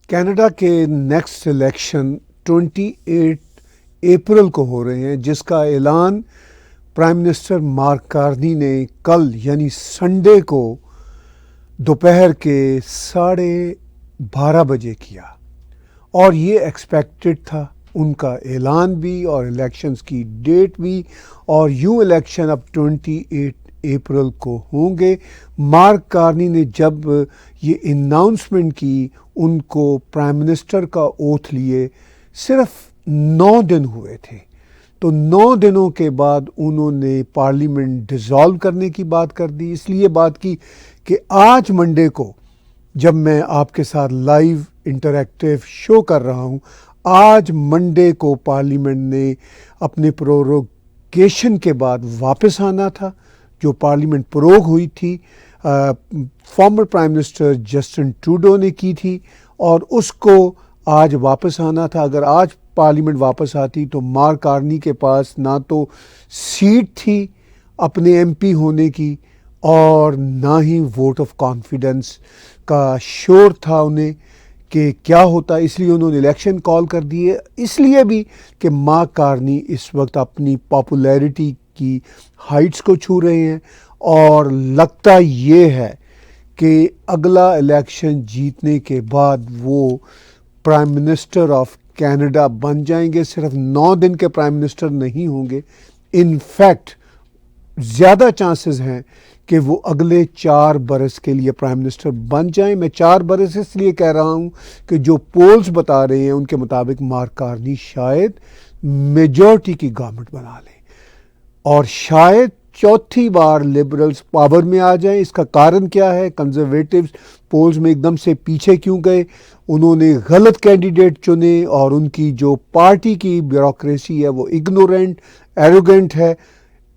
Canada کے next election 28 April کو ہو رہے ہیں، جس کا اعلان پرائم منسٹر مارک کارنی نے کل یعنی سنڈے کو دوپہر کے 12:30 بجے کیا، اور یہ ایکسپیکٹڈ تھا ان کا اعلان بھی اور الیکشنز کی ڈیٹ بھی، اور یوں الیکشن اب 28 اپریل کو ہوں گے۔ مارک کارنی نے جب یہ اناؤنسمنٹ کی، ان کو پرائم منسٹر کا اوتھ لیے صرف 9 دن ہوئے تھے، تو 9 دنوں کے بعد انہوں نے پارلیمنٹ ڈیزالو کرنے کی بات کر دی۔ اس لیے بات کی کہ آج منڈے کو جب میں آپ کے ساتھ لائیو انٹریکٹیو شو کر رہا ہوں، آج منڈے کو پارلیمنٹ نے اپنے پروروگیشن کے بعد واپس آنا تھا، جو پارلیمنٹ پروگ ہوئی تھی former prime minister Justin Trudeau نے کی تھی، اور اس کو آج واپس آنا تھا۔ اگر آج پارلیمنٹ واپس آتی تو مارک کارنی کے پاس نہ تو سیٹ تھی اپنے ایم پی ہونے کی، اور نہ ہی ووٹ آف کانفیڈنس کا شور تھا انہیں کہ کیا ہوتا۔ اس لیے انہوں نے الیکشن کال کر دیے، اس لیے بھی کہ مارک کارنی اس وقت اپنی پاپولیرٹی کی ہائٹس کو چھو رہے ہیں، اور لگتا یہ ہے کہ اگلا الیکشن جیتنے کے بعد وہ پرائم منسٹر آف کینیڈا بن جائیں گے۔ صرف 9 دن کے پرائم منسٹر نہیں ہوں گے، ان فیکٹ زیادہ چانسز ہیں کہ وہ اگلے 4 برس کے لیے پرائم منسٹر بن جائیں۔ میں 4 برس اس لیے کہہ رہا ہوں کہ جو پولز بتا رہے ہیں ان کے مطابق مارک کارنی شاید میجورٹی کی گورنمنٹ بنا لیں، اور شاید چوتھی بار لبرلز پاور میں آ جائیں۔ اس کا کارن کیا ہے؟ کنزرویٹیوز پولز میں ایک دم سے پیچھے کیوں گئے؟ انہوں نے غلط کینڈیڈیٹ چنے، اور ان کی جو پارٹی کی بیوروکریسی ہے وہ اگنورینٹ ایروگنٹ ہے،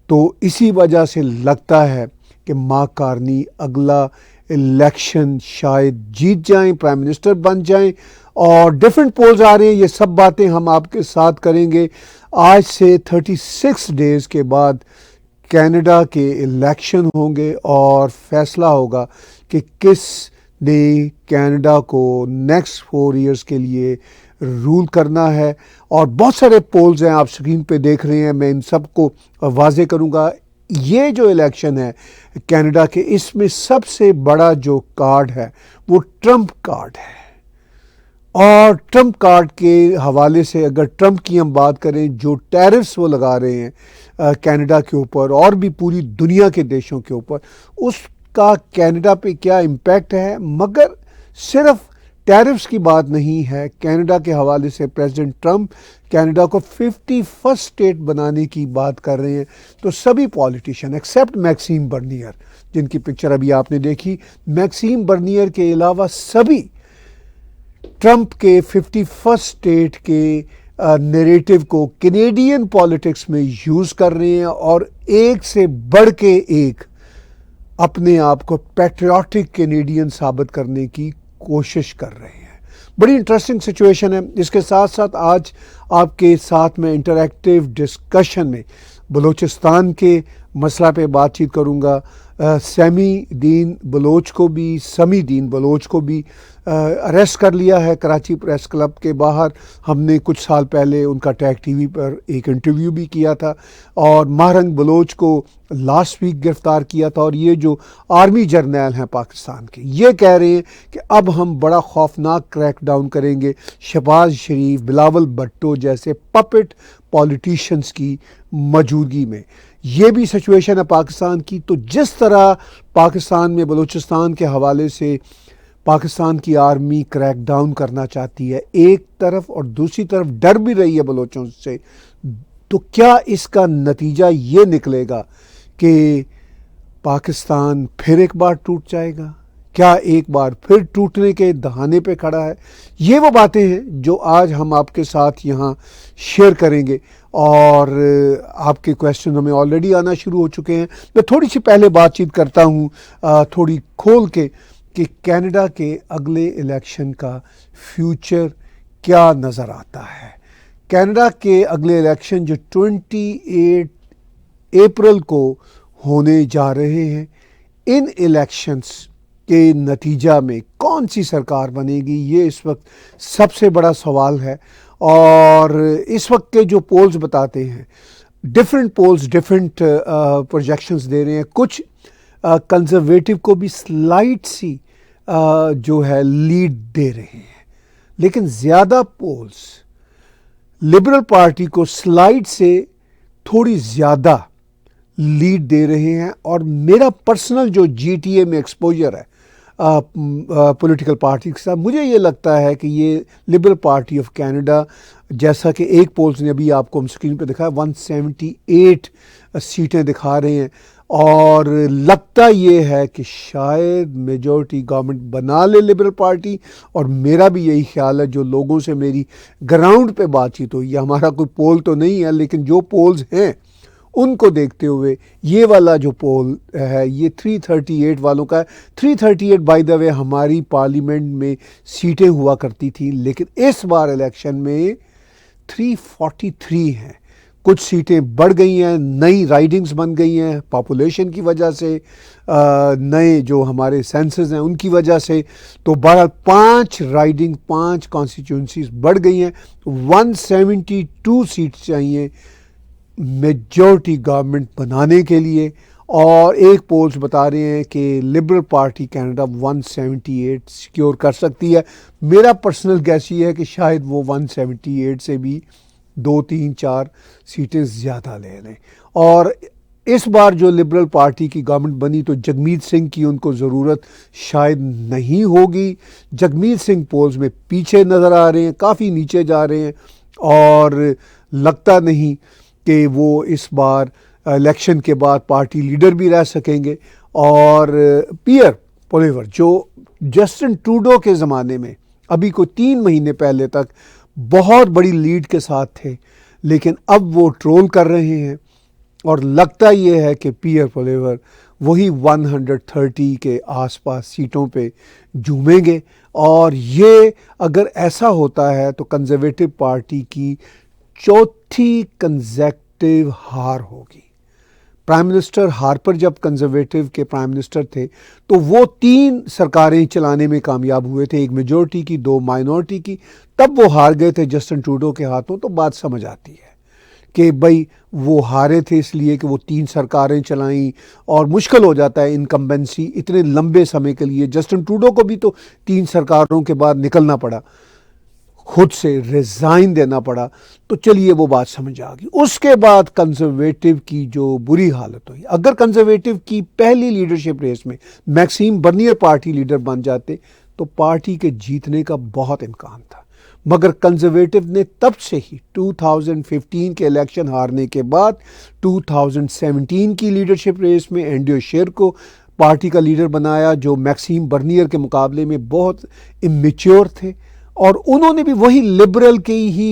تو اسی وجہ سے لگتا ہے کہ مارک کارنی اگلا الیکشن شاید جیت جائیں، پرائم منسٹر بن جائیں۔ اور ڈیفرنٹ پولز آ رہے ہیں، یہ سب باتیں ہم آپ کے ساتھ کریں گے۔ آج سے 36 ڈیز کے بعد کینیڈا کے الیکشن ہوں گے، اور فیصلہ ہوگا کہ کس نے کینیڈا کو نیکسٹ 4 ایئرس کے لیے رول کرنا ہے۔ اور بہت سارے پولز ہیں، آپ اسکرین پہ دیکھ رہے ہیں، میں ان سب کو واضح کروں گا۔ یہ جو الیکشن ہے کینیڈا کے، اس میں سب سے بڑا جو کارڈ ہے وہ ٹرمپ کارڈ ہے، اور ٹرمپ کارڈ کے حوالے سے اگر ٹرمپ کی ہم بات کریں، جو ٹیرفز وہ لگا رہے ہیں کینیڈا کے اوپر اور بھی پوری دنیا کے دیشوں کے اوپر، اس کا کینیڈا پہ کیا امپیکٹ ہے۔ مگر صرف ٹیرفز کی بات نہیں ہے، کینیڈا کے حوالے سے پریزیڈنٹ ٹرمپ کینیڈا کو 51st اسٹیٹ بنانے کی بات کر رہے ہیں۔ تو سبھی پولیٹیشین ایکسیپٹ میکسیم برنیئر، جن کی پکچر ابھی آپ نے دیکھی، میکسیم برنیئر کے علاوہ سبھی ٹرمپ کے 51st اسٹیٹ کے نیریٹو کو کینیڈین پالیٹکس میں یوز کر رہے ہیں، اور ایک سے بڑھ کے ایک اپنے آپ کو پیٹریوٹک کینیڈین ثابت کرنے کی کوشش کر رہے ہیں۔ بڑی انٹرسٹنگ سچویشن ہے۔ اس کے ساتھ ساتھ آج آپ کے ساتھ میں انٹریکٹیو ڈسکشن میں بلوچستان کے مسئلہ پہ بات چیت کروں گا۔ سمی دین بلوچ کو بھی اریسٹ کر لیا ہے کراچی پریس کلب کے باہر۔ ہم نے کچھ سال پہلے ان کا ٹیگ ٹی وی پر ایک انٹرویو بھی کیا تھا، اور مہرنگ بلوچ کو لاسٹ ویک گرفتار کیا تھا۔ اور یہ جو آرمی جرنیل ہیں پاکستان کے، یہ کہہ رہے ہیں کہ اب ہم بڑا خوفناک کریک ڈاؤن کریں گے شہباز شریف، بلاول بھٹو جیسے پپٹ پولیٹیشنز کی موجودگی میں۔ یہ بھی سچویشن ہے پاکستان کی۔ تو جس طرح پاکستان میں بلوچستان کے حوالے سے پاکستان کی آرمی کریک ڈاؤن کرنا چاہتی ہے ایک طرف، اور دوسری طرف ڈر بھی رہی ہے بلوچوں سے، تو کیا اس کا نتیجہ یہ نکلے گا کہ پاکستان پھر ایک بار ٹوٹ جائے گا؟ کیا ایک بار پھر ٹوٹنے کے دہانے پہ کھڑا ہے؟ یہ وہ باتیں ہیں جو آج ہم آپ کے ساتھ یہاں شیئر کریں گے، اور آپ کے کویسچن ہمیں آلریڈی آنا شروع ہو چکے ہیں۔ میں تھوڑی سی پہلے بات چیت کرتا ہوں تھوڑی کھول کے کہ کینیڈا کے اگلے الیکشن کا فیوچر کیا نظر آتا ہے۔ کینیڈا کے اگلے الیکشن جو 28 اپریل کو ہونے جا رہے ہیں، ان الیکشنز کے نتیجہ میں کون سی سرکار بنے گی، یہ اس وقت سب سے بڑا سوال ہے۔ اور اس وقت کے جو پولز بتاتے ہیں، ڈفرینٹ پولز ڈفرینٹ پروجیکشنز دے رہے ہیں، کچھ کنزرویٹو کو بھی سلائٹ سی جو ہے لیڈ دے رہے ہیں، لیکن زیادہ پولز لبرل پارٹی کو سلائٹ سے تھوڑی زیادہ لیڈ دے رہے ہیں۔ اور میرا پرسنل جو جی ٹی اے میں ایکسپوجر ہے پولیٹیکل پارٹی کے ساتھ، مجھے یہ لگتا ہے کہ یہ لبرل پارٹی آف کینیڈا، جیسا کہ ایک پولز نے ابھی آپ کو ہم اسکرین پہ دکھایا، 178 سیٹیں دکھا رہے ہیں، اور لگتا یہ ہے کہ شاید میجورٹی گورنمنٹ بنا لے لبرل پارٹی۔ اور میرا بھی یہی خیال ہے، جو لوگوں سے میری گراؤنڈ پہ بات چیت ہوئی، ہمارا کوئی پول تو نہیں ہے، لیکن جو پولز ہیں ان کو دیکھتے ہوئے یہ والا جو پول ہے یہ 338 والوں کا ہے۔ 338 بائی دا وے ہماری پارلیمنٹ میں سیٹیں ہوا کرتی تھیں، لیکن اس بار الیکشن میں 343 ہیں۔ کچھ سیٹیں بڑھ گئی ہیں، نئی رائڈنگز بن گئی ہیں پاپولیشن کی وجہ سے، نئے جو ہمارے سینسز ہیں ان کی وجہ سے، تو بہرحال 5 کانسٹیچوئنسیز بڑھ گئی ہیں۔ 172 سیٹس چاہیے میجورٹی گورنمنٹ بنانے کے لیے، اور ایک پولز بتا رہے ہیں کہ لبرل پارٹی کینیڈا 178 سیکیور کر سکتی ہے۔ میرا پرسنل گیس یہ ہے کہ شاید وہ 178 سے بھی 2-3-4 سیٹیں زیادہ لے لیں۔ اور اس بار جو لبرل پارٹی کی گورنمنٹ بنی تو جگمیت سنگھ کی ان کو ضرورت شاید نہیں ہوگی۔ جگمیت سنگھ پولز میں پیچھے نظر آ رہے ہیں، کافی نیچے جا رہے ہیں، اور لگتا نہیں کہ وہ اس بار الیکشن کے بعد پارٹی لیڈر بھی رہ سکیں گے۔ اور پیئر پولیور جو جسٹن ٹروڈو کے زمانے میں ابھی کوئی 3 مہینے پہلے تک بہت بڑی لیڈ کے ساتھ تھے، لیکن اب وہ ٹرول کر رہے ہیں، اور لگتا یہ ہے کہ پیئر پولیور وہی 130 کے آس پاس سیٹوں پہ جھومیں گے۔ اور یہ اگر ایسا ہوتا ہے تو کنزرویٹو پارٹی کی چوتھی کنزیکٹیو ہار ہوگی۔ پرائم منسٹر ہارپر جب کنزرویٹو کے پرائم منسٹر تھے تو وہ 3 سرکاریں چلانے میں کامیاب ہوئے تھے، ایک میجورٹی کی، 2 مائنورٹی کی، تب وہ ہار گئے تھے جسٹن ٹروڈو کے ہاتھوں۔ تو بات سمجھ آتی ہے کہ بھائی وہ ہارے تھے اس لیے کہ وہ 3 سرکاریں چلائیں، اور مشکل ہو جاتا ہے انکمبنسی اتنے لمبے سمے کے لیے۔ جسٹن ٹروڈو کو بھی تو 3 سرکاروں کے بعد نکلنا پڑا، خود سے ریزائن دینا پڑا، تو چلیے وہ بات سمجھ آ گئی۔ اس کے بعد کنزرویٹو کی جو بری حالت ہوئی، اگر کنزرویٹو کی پہلی لیڈرشپ ریس میں میکسیم برنیئر پارٹی لیڈر بن جاتے تو پارٹی کے جیتنے کا بہت امکان تھا، مگر کنزرویٹو نے تب سے ہی 2015 کے الیکشن ہارنے کے بعد 2017 کی لیڈرشپ ریس میں اینڈریو شیر کو پارٹی کا لیڈر بنایا، جو میکسیم برنیئر کے مقابلے میں بہت امیچور تھے، اور انہوں نے بھی وہی لبرل کی ہی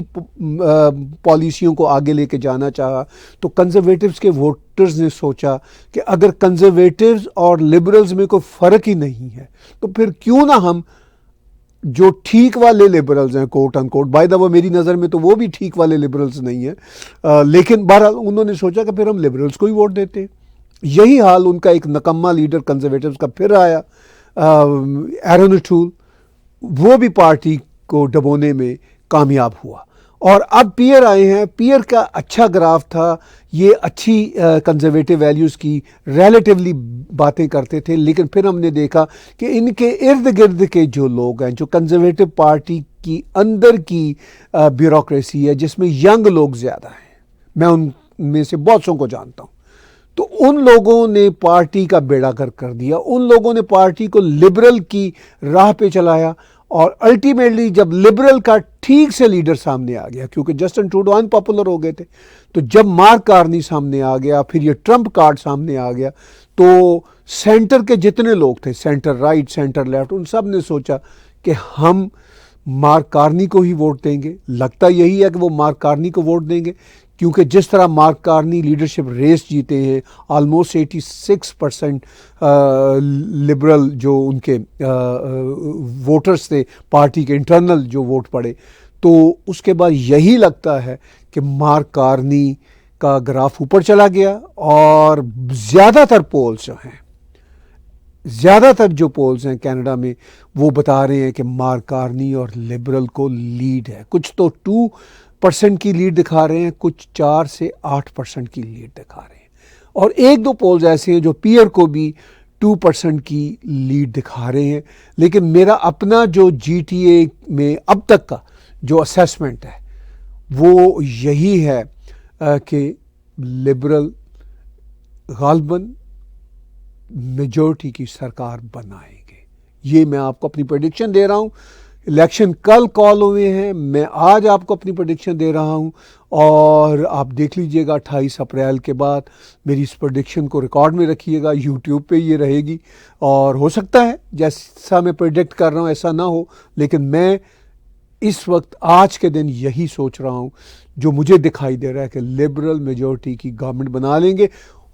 پالیسیوں کو آگے لے کے جانا چاہا۔ تو کنزرویٹوز کے ووٹرز نے سوچا کہ اگر کنزرویٹوز اور لبرلز میں کوئی فرق ہی نہیں ہے تو پھر کیوں نہ ہم جو ٹھیک والے لبرلز ہیں، کوٹ ان کوٹ، بائی دا وہ میری نظر میں تو وہ بھی ٹھیک والے لبرلز نہیں ہیں، لیکن بہرحال انہوں نے سوچا کہ پھر ہم لبرلز کو ہی ووٹ دیتے ہیں۔ یہی حال ان کا ایک نکمہ لیڈر کنزرویٹوز کا پھر آیا، ایرون اوٹول، وہ بھی پارٹی کو ڈبونے میں کامیاب ہوا۔ اور اب پیئر آئے ہیں، پیئر کا اچھا گراف تھا، یہ اچھی کنزرویٹو ویلیوز کی ریلیٹیولی باتیں کرتے تھے، لیکن پھر ہم نے دیکھا کہ ان کے ارد گرد کے جو لوگ ہیں، جو کنزرویٹو پارٹی کی اندر کی بیوروکریسی ہے جس میں ینگ لوگ زیادہ ہیں، میں ان میں سے بہت سو کو جانتا ہوں، تو ان لوگوں نے پارٹی کا بیڑا گرک کر دیا، ان لوگوں نے پارٹی کو لبرل کی راہ پہ چلایا، اور الٹیمیٹلی جب لبرل کا ٹھیک سے لیڈر سامنے آ گیا، کیونکہ جسٹن ٹروڈو ان پاپولر ہو گئے تھے، تو جب مارک کارنی سامنے آ گیا، پھر یہ ٹرمپ کارڈ سامنے آ گیا، تو سینٹر کے جتنے لوگ تھے، سینٹر رائٹ، سینٹر لیفٹ، ان سب نے سوچا کہ ہم مارک کارنی کو ہی ووٹ دیں گے۔ لگتا یہی ہے کہ وہ مارک کارنی کو ووٹ دیں گے، کیونکہ جس طرح مارک کارنی لیڈرشپ ریس جیتے ہیں، آلموسٹ 86% لبرل جو ان کے ووٹرز تھے، پارٹی کے انٹرنل جو ووٹ پڑے، تو اس کے بعد یہی لگتا ہے کہ مارک کارنی کا گراف اوپر چلا گیا، اور زیادہ تر پولز جو ہیں زیادہ تر جو پولز ہیں کینیڈا میں وہ بتا رہے ہیں کہ مارک کارنی اور لبرل کو لیڈ ہے. کچھ تو 2% کی لیڈ دکھا رہے ہیں, کچھ 4 سے 8% کی لیڈ دکھا رہے ہیں, اور ایک دو پولز ایسے ہیں جو پیئر کو بھی 2% کی لیڈ دکھا رہے ہیں. لیکن میرا اپنا جو جی ٹی اے میں اب تک کا جو اسیسمنٹ ہے وہ یہی ہے کہ لبرل غالباً میجورٹی کی سرکار بنائیں گے. یہ میں آپ کو اپنی پریڈکشن دے رہا ہوں. الیکشن کل کال ہوئے ہیں, میں آج آپ کو اپنی پریڈکشن دے رہا ہوں, اور آپ دیکھ لیجئے گا 28 اپریل کے بعد میری اس پریڈکشن کو ریکارڈ میں رکھیے گا, یوٹیوب پہ یہ رہے گی. اور ہو سکتا ہے جیسا میں پریڈکٹ کر رہا ہوں ایسا نہ ہو, لیکن میں اس وقت آج کے دن یہی سوچ رہا ہوں جو مجھے دکھائی دے رہا ہے کہ لبرل میجورٹی کی گورنمنٹ بنا لیں گے.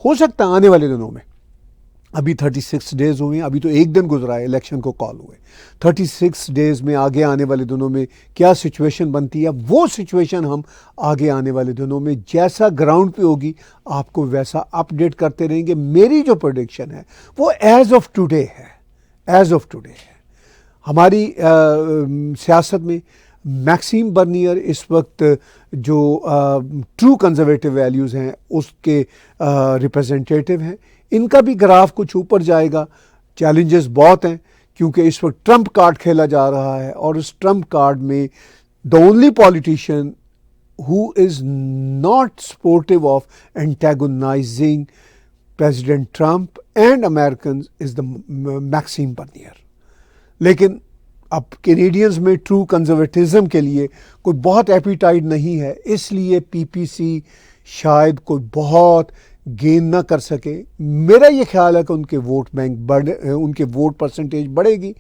ہو سکتا ہے آنے والے دنوں میں, ابھی 36 ڈیز ہوئے ہیں, ابھی تو ایک دن گزرا ہے الیکشن کو کال ہوئے, 36 ڈیز میں آگے آنے والے دنوں میں کیا سچویشن بنتی ہے, وہ سچویشن ہم آگے آنے والے دنوں میں جیسا گراؤنڈ پہ ہوگی آپ کو ویسا اپڈیٹ کرتے رہیں گے. میری جو پریڈکشن ہے وہ ایز آف ٹوڈے ہے, ایز آف ٹوڈے ہے. ہماری سیاست میں میکسیم برنیئر اس وقت جو ٹرو کنزرویٹو ویلیوز ہیں اس کے ریپرزنٹیٹیو ہیں. ان کا بھی گراف کچھ اوپر جائے گا. چیلنجز بہت ہیں کیونکہ اس وقت ٹرمپ کارڈ کھیلا جا رہا ہے, اور اس ٹرمپ کارڈ میں the only politician who is not supportive of antagonizing President Trump and Americans is the Maxime Bernier. لیکن اب کینیڈینز میں ٹرو کنزرویٹزم کے لیے کوئی بہت ایپیٹائٹ نہیں ہے, اس لیے پی پی سی شاید کوئی بہت گین نہ کر سکے. میرا یہ خیال ہے کہ ان کے ووٹ بینک ان کے ووٹ پرسنٹیج بڑھے گی,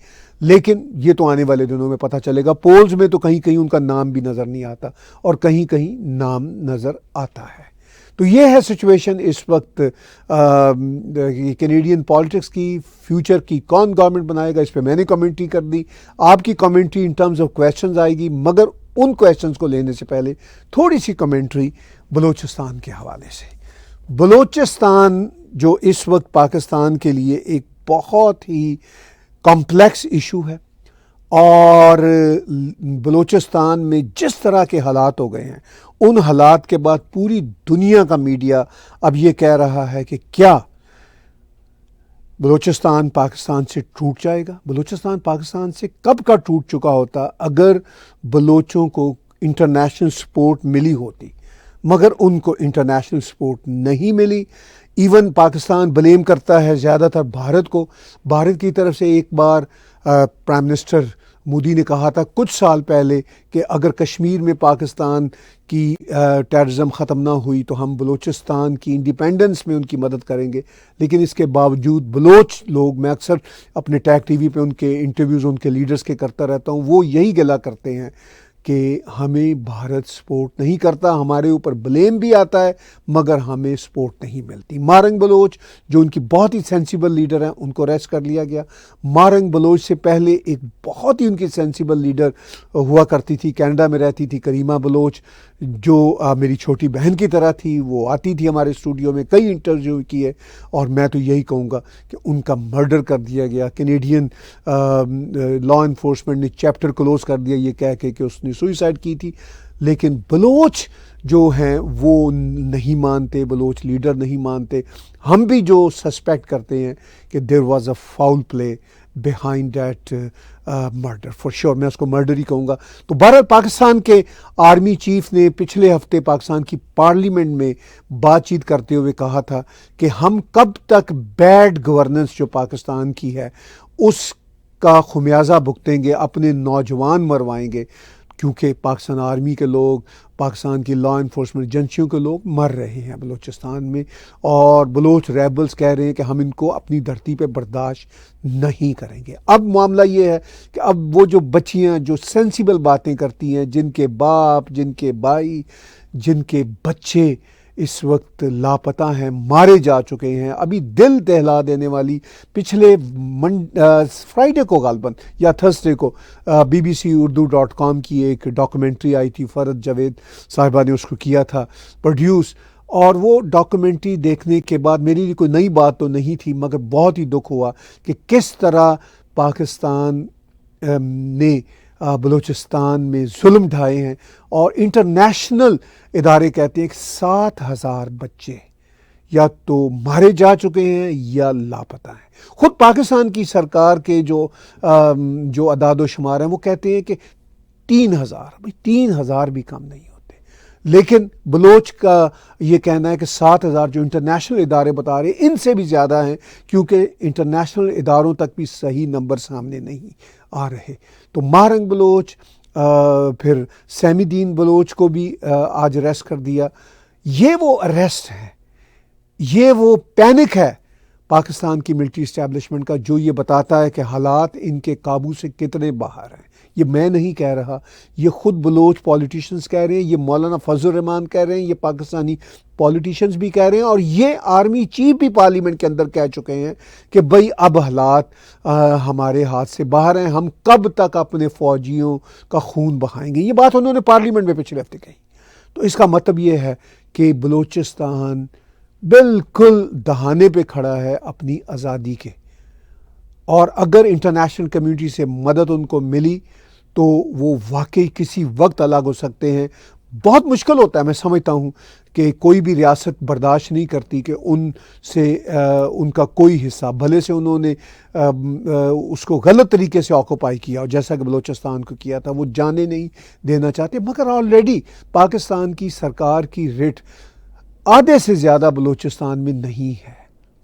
لیکن یہ تو آنے والے دنوں میں پتہ چلے گا. پولز میں تو کہیں کہیں ان کا نام بھی نظر نہیں آتا اور کہیں کہیں نام نظر آتا ہے. تو یہ ہے سچویشن اس وقت کینیڈین پالیٹکس کی. فیوچر کی کون گورنمنٹ بنائے گا اس پہ میں نے کمنٹری کر دی, آپ کی commentary in terms of questions آئے گی, مگر ان کویشچنز کو لینے سے پہلے تھوڑی سی کمنٹری بلوچستان کے حوالے سے. بلوچستان جو اس وقت پاکستان کے لیے ایک بہت ہی کمپلیکس ایشو ہے, اور بلوچستان میں جس طرح کے حالات ہو گئے ہیں ان حالات کے بعد پوری دنیا کا میڈیا اب یہ کہہ رہا ہے کہ کیا بلوچستان پاکستان سے ٹوٹ جائے گا. بلوچستان پاکستان سے کب کا ٹوٹ چکا ہوتا اگر بلوچوں کو انٹرنیشنل سپورٹ ملی ہوتی, مگر ان کو انٹرنیشنل سپورٹ نہیں ملی. ایون پاکستان بلیم کرتا ہے زیادہ تر بھارت کو. بھارت کی طرف سے ایک بار پرائم منسٹر مودی نے کہا تھا کچھ سال پہلے کہ اگر کشمیر میں پاکستان کی ٹیررزم ختم نہ ہوئی تو ہم بلوچستان کی انڈیپینڈنس میں ان کی مدد کریں گے. لیکن اس کے باوجود بلوچ لوگ, میں اکثر اپنے ٹیک ٹی وی پہ ان کے انٹرویوز ان کے لیڈرز کے کرتا رہتا ہوں, وہ یہی گلہ کرتے ہیں کہ ہمیں بھارت سپورٹ نہیں کرتا, ہمارے اوپر بلیم بھی آتا ہے مگر ہمیں سپورٹ نہیں ملتی. مارنگ بلوچ جو ان کی بہت ہی سینسیبل لیڈر ہیں ان کو اریسٹ کر لیا گیا. مارنگ بلوچ سے پہلے ایک بہت ہی ان کی سینسیبل لیڈر ہوا کرتی تھی, کینیڈا میں رہتی تھی, کریمہ بلوچ, جو میری چھوٹی بہن کی طرح تھی. وہ آتی تھی ہمارے اسٹوڈیو میں, کئی انٹرویو کیے, اور میں تو یہی کہوں گا کہ ان کا مرڈر کر دیا گیا. کینیڈین لا انفورسمنٹ نے چیپٹر کلوز کر دیا یہ کہہ کے کہ اس نے سوئسائڈ کی تھی. لیکن بلوچ جو ہیں وہ نہیں مانتے, بلوچ لیڈر نہیں مانتے. ہم بھی جو سسپیکٹ کرتے ہیں کہ there was a foul play behind that murder, for sure میں اس کو مرڈر ہی کہوں گا. تو بہرحال پاکستان کے آرمی چیف نے پچھلے ہفتے پاکستان کی پارلیمنٹ میں بات چیت کرتے ہوئے کہا تھا کہ ہم کب تک بیڈ گورننس جو پاکستان کی ہے اس کا خمیازہ بھگتیں گے, اپنے نوجوان مروائیں گے, کیونکہ پاکستان آرمی کے لوگ, پاکستان کی لا انفورسمنٹ ایجنسیوں کے لوگ مر رہے ہیں بلوچستان میں, اور بلوچ ریبلز کہہ رہے ہیں کہ ہم ان کو اپنی دھرتی پہ برداشت نہیں کریں گے. اب معاملہ یہ ہے کہ اب وہ جو بچیاں جو سینسیبل باتیں کرتی ہیں, جن کے باپ, جن کے بھائی, جن کے بچے اس وقت لاپتہ ہیں, مارے جا چکے ہیں. ابھی دل دہلا دینے والی پچھلے فرائیڈے کو غالباً یا تھرسڈے کو BBC Urdu.com کی ایک ڈاکومنٹری آئی تھی, فرد جاوید صاحبہ نے اس کو کیا تھا پروڈیوس, اور وہ ڈاکومنٹری دیکھنے کے بعد میرے لیے کوئی نئی بات تو نہیں تھی، مگر بہت ہی دکھ ہوا کہ کس طرح پاکستان نے بلوچستان میں ظلم ڈھائے ہیں، اور انٹرنیشنل ادارے کہتے ہیں کہ 7,000 بچے یا تو مارے جا چکے ہیں یا لاپتہ ہیں۔ خود پاکستان کی سرکار کے جو اعداد و شمار ہیں وہ کہتے ہیں کہ 3,000، بھائی 3,000 بھی کم نہیں ہوتے، لیکن بلوچ کا یہ کہنا ہے کہ 7,000 جو انٹرنیشنل ادارے بتا رہے ہیں ان سے بھی زیادہ ہیں، کیونکہ انٹرنیشنل اداروں تک بھی صحیح نمبر سامنے نہیں آ رہے۔ تو مہرنگ بلوچ، پھر سیمی دین بلوچ کو بھی آج اریسٹ کر دیا۔ یہ وہ اریسٹ ہے، یہ وہ پینک ہے پاکستان کی ملٹری اسٹیبلشمنٹ کا، جو یہ بتاتا ہے کہ حالات ان کے قابو سے کتنے باہر ہیں۔ یہ میں نہیں کہہ رہا، یہ خود بلوچ پولیٹیشنز کہہ رہے ہیں، یہ مولانا فضل الرحمان کہہ رہے ہیں، یہ پاکستانی پولیٹیشنز بھی کہہ رہے ہیں، اور یہ آرمی چیف بھی پارلیمنٹ کے اندر کہہ چکے ہیں کہ بھئی اب حالات ہمارے ہاتھ سے باہر ہیں، ہم کب تک اپنے فوجیوں کا خون بہائیں گے۔ یہ بات انہوں نے پارلیمنٹ میں پچھلے ہفتے کہی۔ تو اس کا مطلب یہ ہے کہ بلوچستان بالکل دہانے پہ کھڑا ہے اپنی آزادی کے، اور اگر انٹرنیشنل کمیونٹی سے مدد ان کو ملی تو وہ واقعی کسی وقت الگ ہو سکتے ہیں۔ بہت مشکل ہوتا ہے، میں سمجھتا ہوں کہ کوئی بھی ریاست برداشت نہیں کرتی کہ ان سے ان کا کوئی حصہ، بھلے سے انہوں نے اس کو غلط طریقے سے آکوپائی کیا، اور جیسا کہ بلوچستان کو کیا تھا، وہ جانے نہیں دینا چاہتے، مگر آلریڈی پاکستان کی سرکار کی ریٹ آدھے سے زیادہ بلوچستان میں نہیں ہے،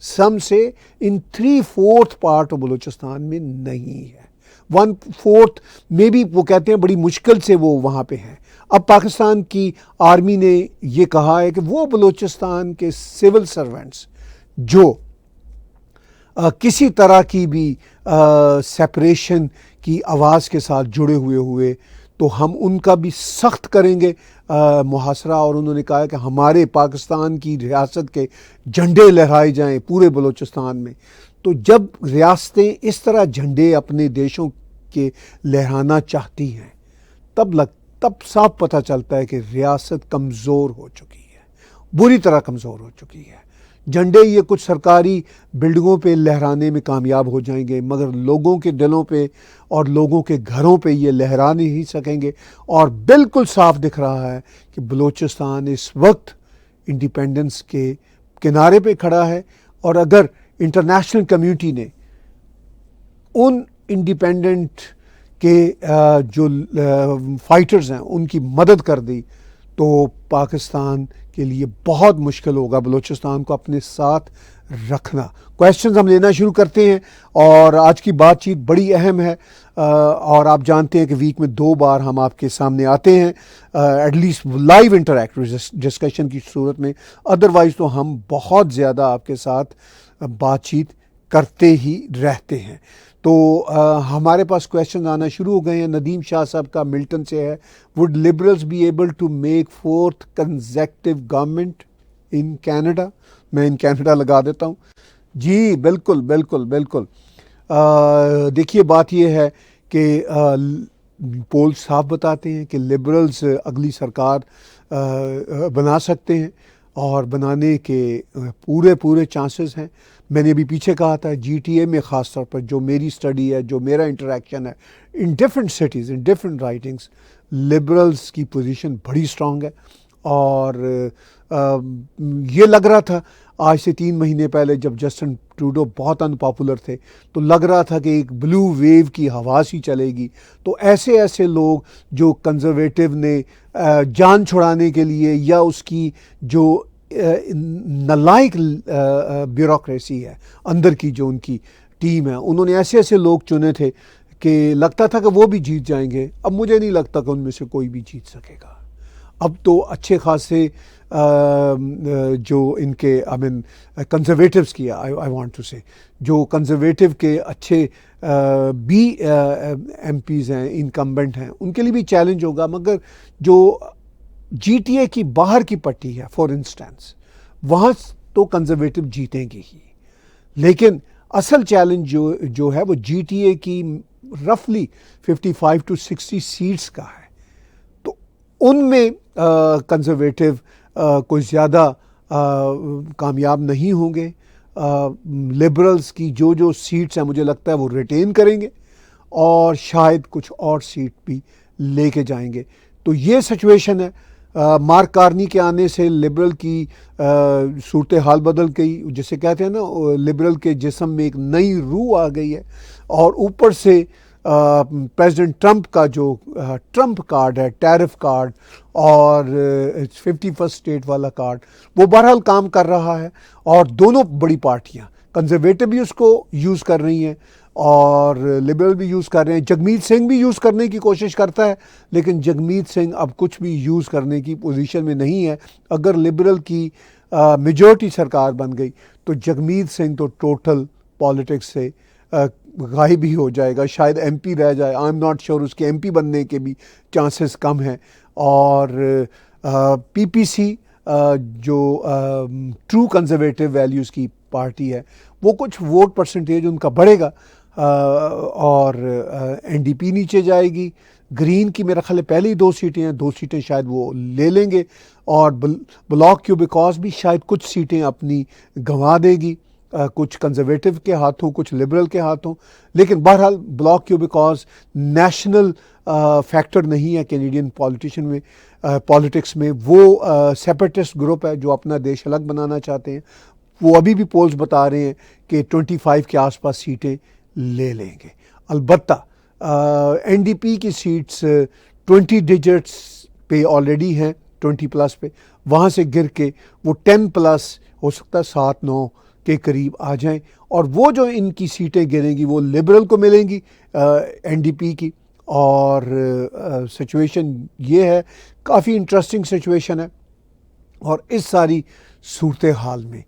سم سے ان 3/4 پارٹ بلوچستان میں نہیں ہے، 1/4 میں بھی وہ کہتے ہیں بڑی مشکل سے وہ وہاں پہ ہیں۔ اب پاکستان کی آرمی نے یہ کہا ہے کہ وہ بلوچستان کے سول سرونٹس جو کسی طرح کی بھی سیپریشن کی آواز کے ساتھ جڑے ہوئے تو ہم ان کا بھی سخت کریں گے محاصرہ، اور انہوں نے کہا کہ ہمارے پاکستان کی ریاست کے جھنڈے لہرائے جائیں پورے بلوچستان میں۔ تو جب ریاستیں اس طرح جھنڈے اپنے دیشوں کے لہرانا چاہتی ہیں تب صاف پتہ چلتا ہے کہ ریاست کمزور ہو چکی ہے، بری طرح کمزور ہو چکی ہے۔ جھنڈے یہ کچھ سرکاری بلڈنگوں پہ لہرانے میں کامیاب ہو جائیں گے، مگر لوگوں کے دلوں پہ اور لوگوں کے گھروں پہ یہ لہرا نہیں سکیں گے، اور بالکل صاف دکھ رہا ہے کہ بلوچستان اس وقت انڈیپینڈنس کے کنارے پہ کھڑا ہے، اور اگر انٹرنیشنل کمیونٹی نے ان انڈیپینڈنٹ کے جو فائٹرز ہیں ان کی مدد کر دی تو پاکستان کے لیے بہت مشکل ہوگا بلوچستان کو اپنے ساتھ رکھنا۔ کویسچنز ہم لینا شروع کرتے ہیں، اور آج کی بات چیت بڑی اہم ہے، اور آپ جانتے ہیں کہ ویک میں 2 بار ہم آپ کے سامنے آتے ہیں، at least live interactive discussion کی صورت میں، ادروائز تو ہم بہت زیادہ آپ کے ساتھ بات چیت کرتے ہی رہتے ہیں۔ تو ہمارے پاس کویسچن آنا شروع ہو گئے ہیں۔ ندیم شاہ صاحب کا ملٹن سے ہے، would liberals be able to make 4th consecutive government in Canada? میں ان کینیڈا لگا دیتا ہوں۔ جی بالکل بالکل بالکل۔ دیکھیے بات یہ ہے کہ پول صاف بتاتے ہیں کہ لبرلز اگلی سرکار بنا سکتے ہیں، اور بنانے کے پورے چانسز ہیں۔ میں نے ابھی پیچھے کہا تھا جی ٹی اے میں خاص طور پر جو میری اسٹڈی ہے، جو میرا انٹریکشن ہے ان ڈفرینٹ سٹیز، ان ڈفرینٹ رائٹنگس، لبرلز کی پوزیشن بڑی اسٹرانگ ہے، اور یہ لگ رہا تھا آج سے 3 مہینے پہلے جب جسٹن ٹروڈو بہت ان پاپولر تھے تو لگ رہا تھا کہ ایک بلو ویو کی ہوا سی چلے گی، تو ایسے لوگ جو کنزرویٹو نے جان چھڑانے کے لیے، یا اس کی جو نالائق بیوروکریسی ہے اندر کی، جو ان کی ٹیم ہے، انہوں نے ایسے لوگ چنے تھے کہ لگتا تھا کہ وہ بھی جیت جائیں گے۔ اب مجھے نہیں لگتا کہ ان میں سے کوئی بھی جیت سکے گا۔ اب تو اچھے خاصے جو ان کے کنزرویٹوز کی آئی وانٹ ٹو سے، جو کنزرویٹو کے اچھے بھی ایم پیز ہیں، انکمبنٹ ہیں، ان کے لیے بھی چیلنج ہوگا، مگر جو جی ٹی اے کی باہر کی پٹی ہے فار انسٹنس، وہاں تو کنزرویٹو جیتیں گے ہی، لیکن اصل چیلنج جو ہے وہ جی ٹی اے کی رفلی 55 to 60 سیٹس کا ہے، تو ان میں کنزرویٹو کوئی زیادہ کامیاب نہیں ہوں گے. لبرلز کی جو سیٹس ہیں مجھے لگتا ہے وہ ریٹین کریں گے اور شاید کچھ اور سیٹ بھی لے کے جائیں گے. تو یہ سچویشن ہے. مارک کارنی کے آنے سے لبرل کی صورتحال بدل گئی. جسے کہتے ہیں نا لبرل کے جسم میں ایک نئی روح آ گئی ہے. اور اوپر سے پریزیڈنٹ ٹرمپ کا جو ٹرمپ کارڈ ہے, ٹیرف کارڈ اور 51 اسٹیٹ والا کارڈ, وہ بہرحال کام کر رہا ہے. اور دونوں بڑی پارٹیاں کنزرویٹو بھی اس کو یوز کر رہی ہیں اور لبرل بھی یوز کر رہے ہیں. جگمیت سنگھ بھی یوز کرنے کی کوشش کرتا ہے, لیکن جگمیت سنگھ اب کچھ بھی یوز کرنے کی پوزیشن میں نہیں ہے. اگر لبرل کی میجورٹی سرکار بن گئی تو جگمیت سنگھ تو ٹوٹل پالیٹکس سے غائب ہی ہو جائے گا. شاید ایم پی رہ جائے, آئی ایم ناٹ شیور اس کے ایم پی بننے کے بھی چانسز کم ہیں. اور پی پی سی جو ٹرو کنزرویٹو ویلیوز کی پارٹی ہے, وہ کچھ ووٹ پرسنٹیج ان کا بڑھے گا اور این ڈی پی نیچے جائے گی. گرین کی میرا خیال ہے پہلے ہی 2 سیٹیں ہیں, 2 سیٹیں شاید وہ لے لیں گے. اور بلاک کیو بیکاز بھی شاید کچھ سیٹیں اپنی گنوا دے گی, کچھ کنزرویٹو کے ہاتھوں, کچھ لبرل کے ہاتھوں. لیکن بہرحال Bloc Québécois national factor نہیں ہے کینیڈین پالیٹکس میں. وہ سیپریٹسٹ گروپ ہے جو اپنا دیش الگ بنانا چاہتے ہیں. وہ ابھی بھی پولز بتا رہے ہیں کہ 25 کے آس پاس سیٹیں لے لیں گے. البتہ این ڈی پی کی سیٹس 20 ڈیجٹس پہ آلریڈی ہیں, 20+ پہ. وہاں سے گر کے وہ 10+ ہو سکتا ہے 7-9 کے قریب آ جائیں. اور وہ جو ان کی سیٹیں گریں گی وہ لبرل کو ملیں گی این ڈی پی کی. اور سچویشن یہ ہے, کافی انٹرسٹنگ سچویشن ہے. اور اس ساری صورتحال میں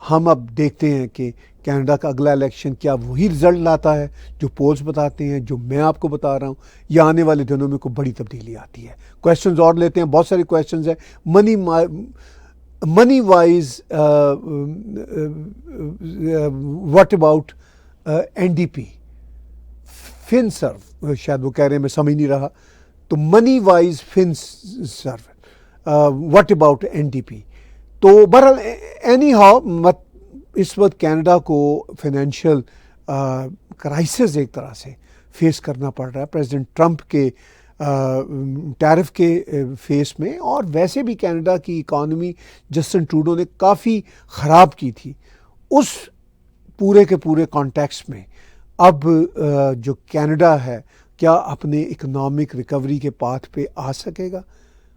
ہم اب دیکھتے ہیں کہ کینیڈا کا اگلا الیکشن کیا وہی رزلٹ لاتا ہے جو پولز بتاتے ہیں, جو میں آپ کو بتا رہا ہوں, یا آنے والے دنوں میں کوئی بڑی تبدیلی آتی ہے. کویشچنز اور لیتے ہیں, بہت سارے کویشچنز ہیں. Money wise what about N D P فن سرو, شاید وہ کہہ رہے ہیں, میں سمجھ نہیں رہا. تو money wise fun serve what about N D پی. تو بہرحال اینی ہاؤ اس وقت کینیڈا کو فائنینشیل کرائسس ایک طرح سے فیس کرنا پڑ رہا ہے پریزیڈنٹ ٹرمپ کے ٹیرف کے فیس میں. اور ویسے بھی کینیڈا کی اکانومی جسٹن ٹروڈو نے کافی خراب کی تھی. اس پورے کے پورے کانٹیکسٹ میں اب جو کینیڈا ہے کیا اپنے اکنامک ریکوری کے پاتھ پہ آ سکے گا؟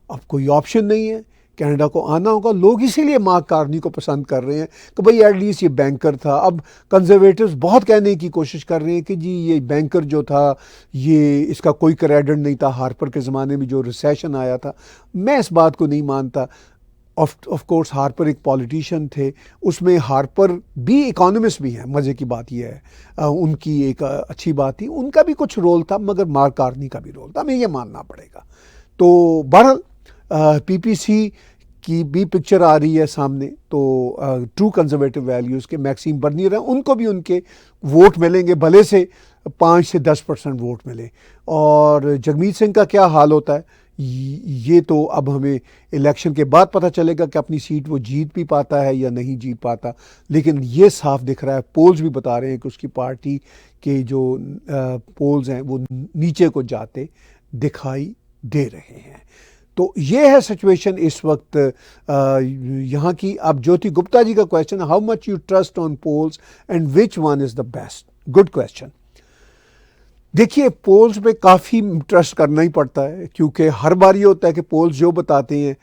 اب کوئی آپشن نہیں ہے, کینیڈا کو آنا ہوگا. لوگ اسی لیے مارک کارنی کو پسند کر رہے ہیں کہ بھئی ایٹ لیسٹ یہ بینکر تھا. اب کنزرویٹوز بہت کہنے کی کوشش کر رہے ہیں کہ جی یہ بینکر جو تھا یہ اس کا کوئی کریڈٹ نہیں تھا ہارپر کے زمانے میں جو ریسیشن آیا تھا. میں اس بات کو نہیں مانتا. آف کورس ہارپر ایک پولیٹیشین تھے, اس میں ہارپر بھی اکانومسٹ بھی ہیں. مزے کی بات یہ ہے, ان کی ایک اچھی بات تھی, ان کا بھی کچھ رول تھا, مگر مارک کارنی کا بھی رول تھا, ہمیں یہ ماننا پڑے گا. تو بہرحال پی پی سی کی بھی پکچر آ رہی ہے سامنے. تو ٹرو کنزرویٹو ویلیوز کے میکسیم برنیر ہیں, ان کو بھی ان کے ووٹ ملیں گے, بھلے سے 5 سے 10% ووٹ ملے. اور جگمیت سنگھ کا کیا حال ہوتا ہے یہ تو اب ہمیں الیکشن کے بعد پتہ چلے گا کہ اپنی سیٹ وہ جیت بھی پاتا ہے یا نہیں جیت پاتا. لیکن یہ صاف دکھ رہا ہے, پولز بھی بتا رہے ہیں کہ اس کی پارٹی کے جو پولز ہیں وہ نیچے کو جاتے دکھائی دے رہے ہیں. تو یہ ہے سچویشن اس وقت یہاں کی. اب جوتی گپتا جی کا question, how much you trust on polls and which one is the best. Good question. دیکھیے پولز پہ کافی ٹرسٹ کرنا ہی پڑتا ہے, کیونکہ ہر بار یہ ہوتا ہے کہ پولز جو بتاتے ہیں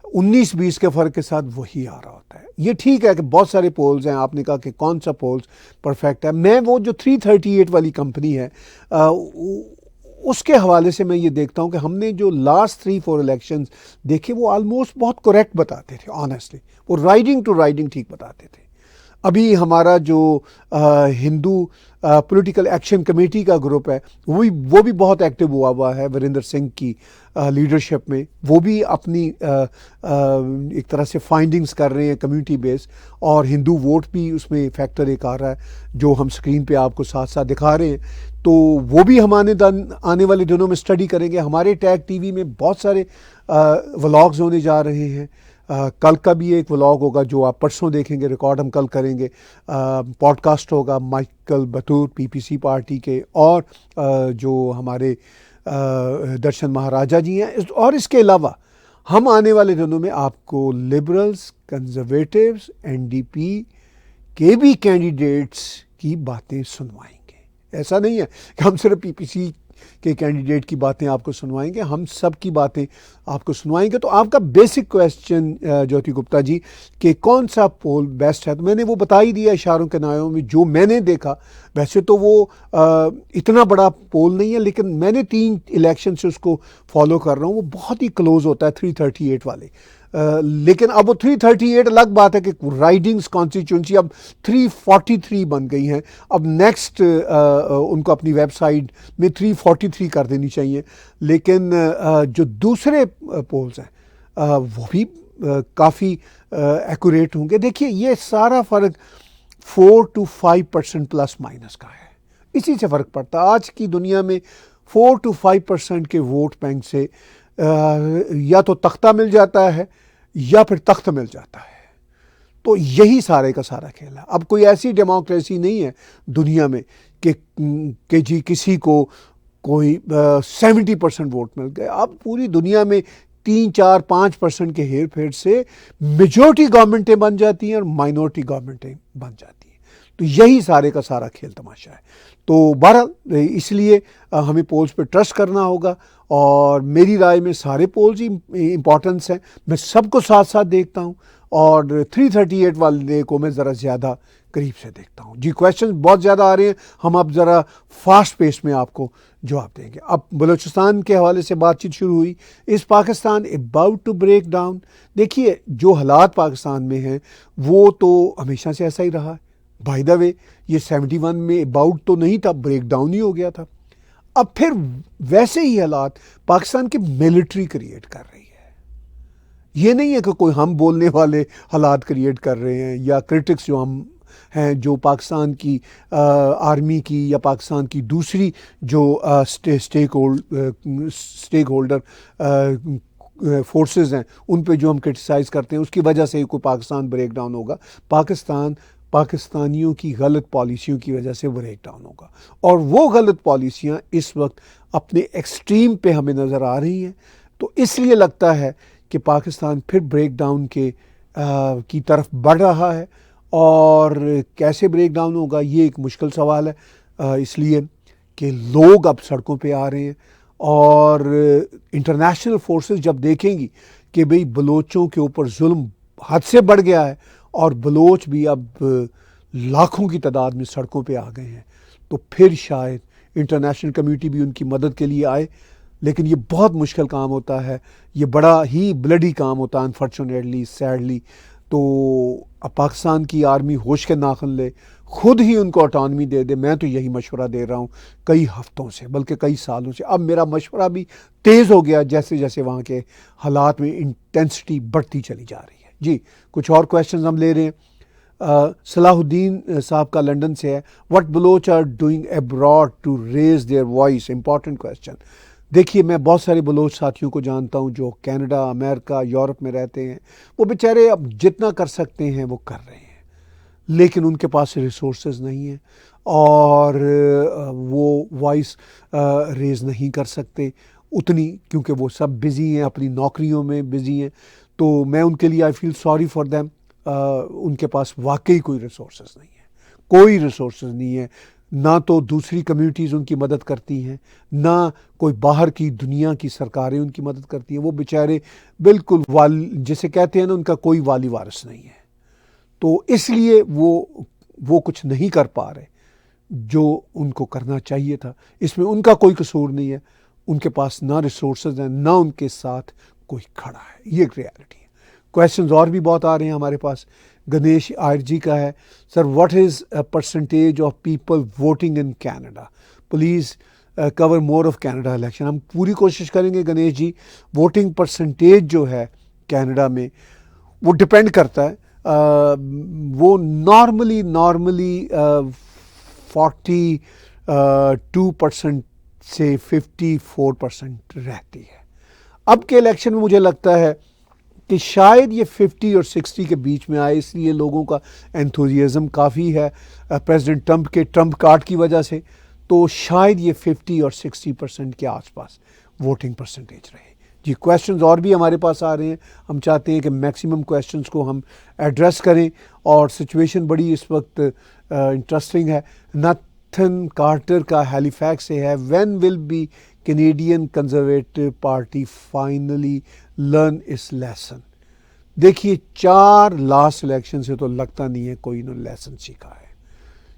19-20 کے فرق کے ساتھ وہی آ رہا ہوتا ہے. یہ ٹھیک ہے کہ بہت سارے پولز ہیں, آپ نے کہا کہ کون سا پولز پرفیکٹ ہے. میں وہ جو 338 والی کمپنی ہے اس کے حوالے سے میں یہ دیکھتا ہوں کہ ہم نے جو لاسٹ 3-4 الیکشنز دیکھے وہ آلموسٹ بہت کریکٹ بتاتے تھے. آنیسٹلی وہ رائڈنگ ٹو رائڈنگ ٹھیک بتاتے تھے. ابھی ہمارا جو ہندو پولیٹیکل ایکشن کمیٹی کا گروپ ہے وہ بھی بہت ایکٹیو ہوا ہے وریندر سنگھ کی لیڈرشپ میں. وہ بھی اپنی ایک طرح سے فائنڈنگز کر رہے ہیں کمیونٹی بیس, اور ہندو ووٹ بھی اس میں فیکٹر ایک آ رہا ہے جو ہم اسکرین پہ آپ کو ساتھ ساتھ دکھا رہے ہیں. تو وہ بھی ہم آنے والے دنوں میں اسٹڈی کریں گے. ہمارے ٹیگ ٹی وی میں بہت سارے ولاگز ہونے جا رہے ہیں کل کا بھی ایک ولاگ ہوگا جو آپ پرسوں دیکھیں گے، ریکارڈ ہم کل کریں گے، پوڈ کاسٹ ہوگا مائیکل بطور PPC پارٹی کے، اور جو ہمارے درشن مہاراجا جی ہیں، اور اس کے علاوہ ہم آنے والے دنوں میں آپ کو لبرلز، کنزرویٹیوز، NDP کے بھی کینڈیڈیٹس کی باتیں سنوائیں گے۔ ایسا نہیں ہے کہ ہم صرف PPC کے کینڈیڈیٹ کی باتیں آپ کو سنوائیں گے، ہم سب کی باتیں آپ کو سنوائیں گے۔ تو آپ کا بیسک کویسچن جیوتی گپتا جی کہ کون سا پول بیسٹ ہے، تو میں نے وہ بتا ہی دیا اشاروں کے نایوں میں جو میں نے دیکھا۔ ویسے تو وہ اتنا بڑا پول نہیں ہے، لیکن میں نے 3 الیکشن سے اس کو فالو کر رہا ہوں، وہ بہت ہی کلوز ہوتا ہے 338 والے، لیکن اب وہ 338 الگ بات ہے کہ رائڈنگز کانسٹیچوئنسی اب 343 بن گئی ہیں۔ اب نیکسٹ ان کو اپنی ویب سائٹ میں 343 کر دینی چاہیے، لیکن جو دوسرے پولز ہیں وہ بھی کافی ایکوریٹ ہوں گے۔ دیکھیے یہ سارا فرق 4 to 5% پلس مائنس کا ہے، اسی سے فرق پڑتا ہے۔ آج کی دنیا میں 4 to 5% کے ووٹ بینک سے یا تو تختہ مل جاتا ہے یا پھر تخت مل جاتا ہے۔ تو یہی سارے کا سارا کھیل ہے۔ اب کوئی ایسی ڈیموکریسی نہیں ہے دنیا میں کہ جی کسی کو کوئی 70% ووٹ مل گئے۔ اب پوری دنیا میں 3, 4, 5% کے ہیر پھیر سے میجورٹی گورنمنٹیں بن جاتی ہیں اور مائنورٹی گورنمنٹیں بن جاتی ہیں۔ تو یہی سارے کا سارا کھیل تماشا ہے۔ تو بہرحال اس لیے ہمیں پولز پہ ٹرسٹ کرنا ہوگا، اور میری رائے میں سارے پولز ہی امپورٹنس ہیں، میں سب کو ساتھ ساتھ دیکھتا ہوں، اور 338 والے کو میں ذرا زیادہ قریب سے دیکھتا ہوں۔ جی کویشچن بہت زیادہ آ رہے ہیں، ہم اب ذرا فاسٹ پیس میں آپ کو جواب دیں گے۔ اب بلوچستان کے حوالے سے بات چیت شروع ہوئی، اس Pakistan about to break down. دیکھیے جو حالات پاکستان میں ہیں وہ تو ہمیشہ سے ایسا ہی رہا ہے۔ بائی دا وے یہ 71 میں اباؤٹ تو نہیں تھا، بریک ڈاؤن ہی ہو گیا تھا۔ اب پھر ویسے ہی حالات پاکستان کی ملٹری کریٹ کر رہی ہے۔ یہ نہیں ہے کہ کوئی ہم بولنے والے حالات کریٹ کر رہے ہیں یا کرٹکس جو ہم ہیں، جو پاکستان کی آرمی کی یا پاکستان کی دوسری جو اسٹیک ہولڈر فورسز ہیں ان پہ جو ہم کرٹیسائز کرتے ہیں، اس کی وجہ سے کوئی پاکستان بریک ڈاؤن ہوگا۔ پاکستانیوں کی غلط پالیسیوں کی وجہ سے بریک ڈاؤن ہوگا، اور وہ غلط پالیسیاں اس وقت اپنے ایکسٹریم پہ ہمیں نظر آ رہی ہیں۔ تو اس لیے لگتا ہے کہ پاکستان پھر بریک ڈاؤن کی طرف بڑھ رہا ہے، اور کیسے بریک ڈاؤن ہوگا یہ ایک مشکل سوال ہے، اس لیے کہ لوگ اب سڑکوں پہ آ رہے ہیں، اور انٹرنیشنل فورسز جب دیکھیں گی کہ بھئی بلوچوں کے اوپر ظلم حد سے بڑھ گیا ہے، اور بلوچ بھی اب لاکھوں کی تعداد میں سڑکوں پہ آ گئے ہیں، تو پھر شاید انٹرنیشنل کمیونٹی بھی ان کی مدد کے لیے آئے۔ لیکن یہ بہت مشکل کام ہوتا ہے، یہ بڑا ہی بلڈی کام ہوتا ہے انفارچونیٹلی، سیڈلی۔ تو اب پاکستان کی آرمی ہوش کے ناخن لے، خود ہی ان کو اٹانومی دے دے۔ میں تو یہی مشورہ دے رہا ہوں کئی ہفتوں سے، بلکہ کئی سالوں سے۔ اب میرا مشورہ بھی تیز ہو گیا جیسے جیسے وہاں کے حالات میں انٹینسٹی بڑھتی چلی جا رہی ہے۔ جی کچھ اور کویشچنز ہم لے رہے ہیں۔ صلاح الدین صاحب کا لنڈن سے ہے، what Baloch are doing abroad to raise their voice? Important question. دیکھیے میں بہت سارے بلوچ ساتھیوں کو جانتا ہوں جو کینیڈا، امریکہ، یورپ میں رہتے ہیں، وہ بیچارے اب جتنا کر سکتے ہیں وہ کر رہے ہیں، لیکن ان کے پاس ریسورسز نہیں ہیں، اور وہ وائس ریز نہیں کر سکتے اتنی، کیونکہ وہ سب بزی ہیں، اپنی نوکریوں میں بزی ہیں۔ تو میں ان کے لیے آئی فیل سوری فار دیم۔ ان کے پاس واقعی کوئی ریسورسز نہیں ہے، کوئی ریسورسز نہیں ہے، نہ تو دوسری کمیونٹیز ان کی مدد کرتی ہیں، نہ کوئی باہر کی دنیا کی سرکاریں ان کی مدد کرتی ہیں۔ وہ بیچارے بالکل جسے کہتے ہیں نا، ان کا کوئی والی وارث نہیں ہے، تو اس لیے وہ کچھ نہیں کر پا رہے جو ان کو کرنا چاہیے تھا۔ اس میں ان کا کوئی قصور نہیں ہے، ان کے پاس نہ ریسورسز ہیں، نہ ان کے ساتھ کوئی کھڑا ہے، یہ ایک ریالٹی ہے۔ کویشچنز اور بھی بہت آ رہے ہیں ہمارے پاس۔ گنیش آئر جی کا ہے، sir what is percentage of people voting in Canada? Please cover more of Canada election. ہم پوری کوشش کریں گے گنیش جی۔ ووٹنگ پرسنٹیج جو ہے کینیڈا میں وہ ڈپینڈ کرتا ہے، وہ نارملی 42% سے 54% رہتی ہے۔ اب کے الیکشن میں مجھے لگتا ہے کہ شاید یہ 50 اور 60 کے بیچ میں آئے، اس لیے لوگوں کا انتھوزیازم کافی ہے پریزیڈنٹ ٹرمپ کے ٹرمپ کارڈ کی وجہ سے، تو شاید یہ 50 اور 60% کے آس پاس ووٹنگ پرسنٹیج رہے۔ جی کویشچنز اور بھی ہمارے پاس آ رہے ہیں، ہم چاہتے ہیں کہ میکسیمم کویشچنز کو ہم ایڈریس کریں، اور سچویشن بڑی اس وقت انٹرسٹنگ ہے۔ نتھن کارٹر کا ہیلی فیکس سے ہے، when will be Canadian Conservative Party finally learn this lesson. دیکھیے 4 لاسٹ الیکشن سے تو لگتا نہیں ہے کوئی انہوں نے لیسن سیکھا ہے۔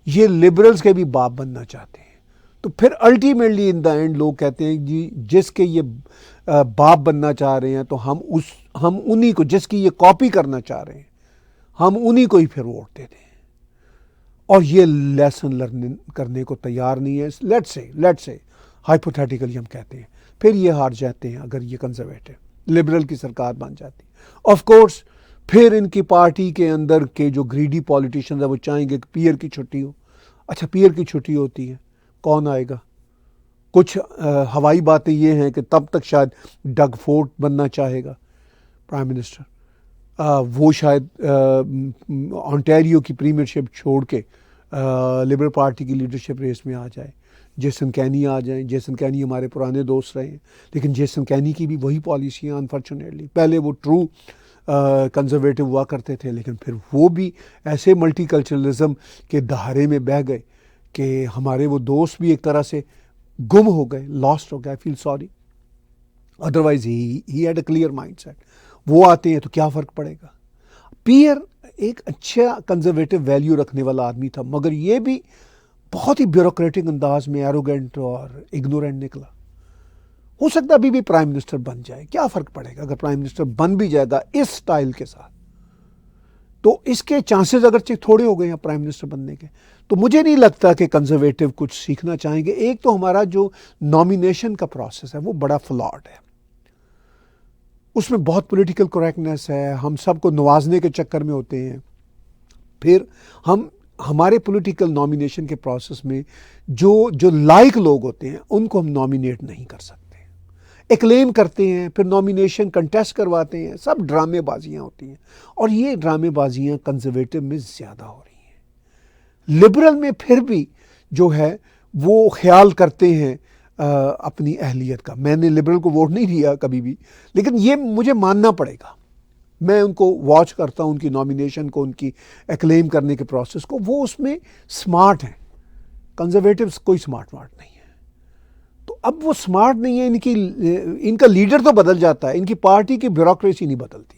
یہ لبرلز کے بھی باپ بننا چاہتے ہیں، تو پھر الٹیمیٹلی ان دا اینڈ لوگ کہتے ہیں جی جس کے یہ باپ بننا چاہ رہے ہیں تو ہم انہی کو، جس کی یہ کاپی کرنا چاہ رہے ہیں ہم انہی کو ہی پھر ووٹ دے دیں، اور یہ لیسن لرن کرنے کو تیار نہیں ہے۔ لیٹ سے ہائپوتھیٹیکلی ہم کہتے ہیں پھر یہ ہار جاتے ہیں اگر یہ کنزرویٹو لبرل کی سرکار بن جاتی۔ آف کورس پھر ان کی پارٹی کے اندر کے جو گریڈی پولیٹیشنز ہیں وہ چاہیں گے کہ پیئر کی چھٹی ہو۔ اچھا پیئر کی چھٹی ہوتی ہے، کون آئے گا؟ کچھ ہوائی باتیں یہ ہیں کہ تب تک شاید ڈگ فورٹ بننا چاہے گا پرائم منسٹر، وہ شاید آنٹیریو کی پریمیئرشپ چھوڑ کے لبرل پارٹی کی لیڈرشپ ریس میں آ جائے، جیسن کینی آ جائیں۔ جیسن کینی ہمارے پرانے دوست رہے ہیں، لیکن جیسن کینی کی بھی وہی پالیسی ہیں انفارچونیٹلی۔ پہلے وہ ٹرو کنزرویٹو ہوا کرتے تھے، لیکن پھر وہ بھی ایسے ملٹی کلچرلزم کے دہارے میں بہہ گئے کہ ہمارے وہ دوست بھی ایک طرح سے گم ہو گئے، لاسٹ ہو گئے۔ I feel sorry, otherwise he had a clear mind set. وہ آتے ہیں تو کیا فرق پڑے گا؟ پیئر ایک اچھا کنزرویٹو ویلیو رکھنے والا آدمی تھا، مگر یہ بھی بہت ہی بیوروکریٹک انداز میں ایروگینٹ اور اگنورینٹ نکلا۔ ہو سکتا ہے ابھی بھی پرائم منسٹر بن جائے، کیا فرق پڑے گا اگر پرائم منسٹر بن بھی جائے گا اس سٹائل کے ساتھ، تو اس کے چانسز اگرچہ تھوڑے ہو گئے ہیں پرائم منسٹر بننے کے۔ تو مجھے نہیں لگتا کہ کنزرویٹو کچھ سیکھنا چاہیں گے۔ ایک تو ہمارا جو نامینیشن کا پروسیس ہے وہ بڑا فلاڈ ہے، اس میں بہت پولیٹیکل کریکٹنیس ہے، ہم سب کو نوازنے کے چکر میں ہوتے ہیں۔ پھر ہمارے پولیٹیکل نامینیشن کے پروسیس میں جو لائق لوگ ہوتے ہیں ان کو ہم نامینیٹ نہیں کر سکتے، ایکلیم کرتے ہیں، پھر نامینیشن کنٹیسٹ کرواتے ہیں، سب ڈرامے بازیاں ہوتی ہیں، اور یہ ڈرامے بازیاں کنزرویٹو میں زیادہ ہو رہی ہیں۔ لبرل میں پھر بھی جو ہے وہ خیال کرتے ہیں اپنی اہلیت کا۔ میں نے لبرل کو ووٹ نہیں دیا کبھی بھی، لیکن یہ مجھے ماننا پڑے گا، میں ان کو واچ کرتا ہوں، ان کی نامینیشن کو، ان کی ایکلیم کرنے کے پروسیس کو، وہ اس میں سمارٹ ہیں۔ کنزرویٹوز کوئی سمارٹ نہیں ہے، تو اب وہ سمارٹ نہیں ہے، ان کا لیڈر تو بدل جاتا ہے، ان کی پارٹی کی بیوروکریسی نہیں بدلتی،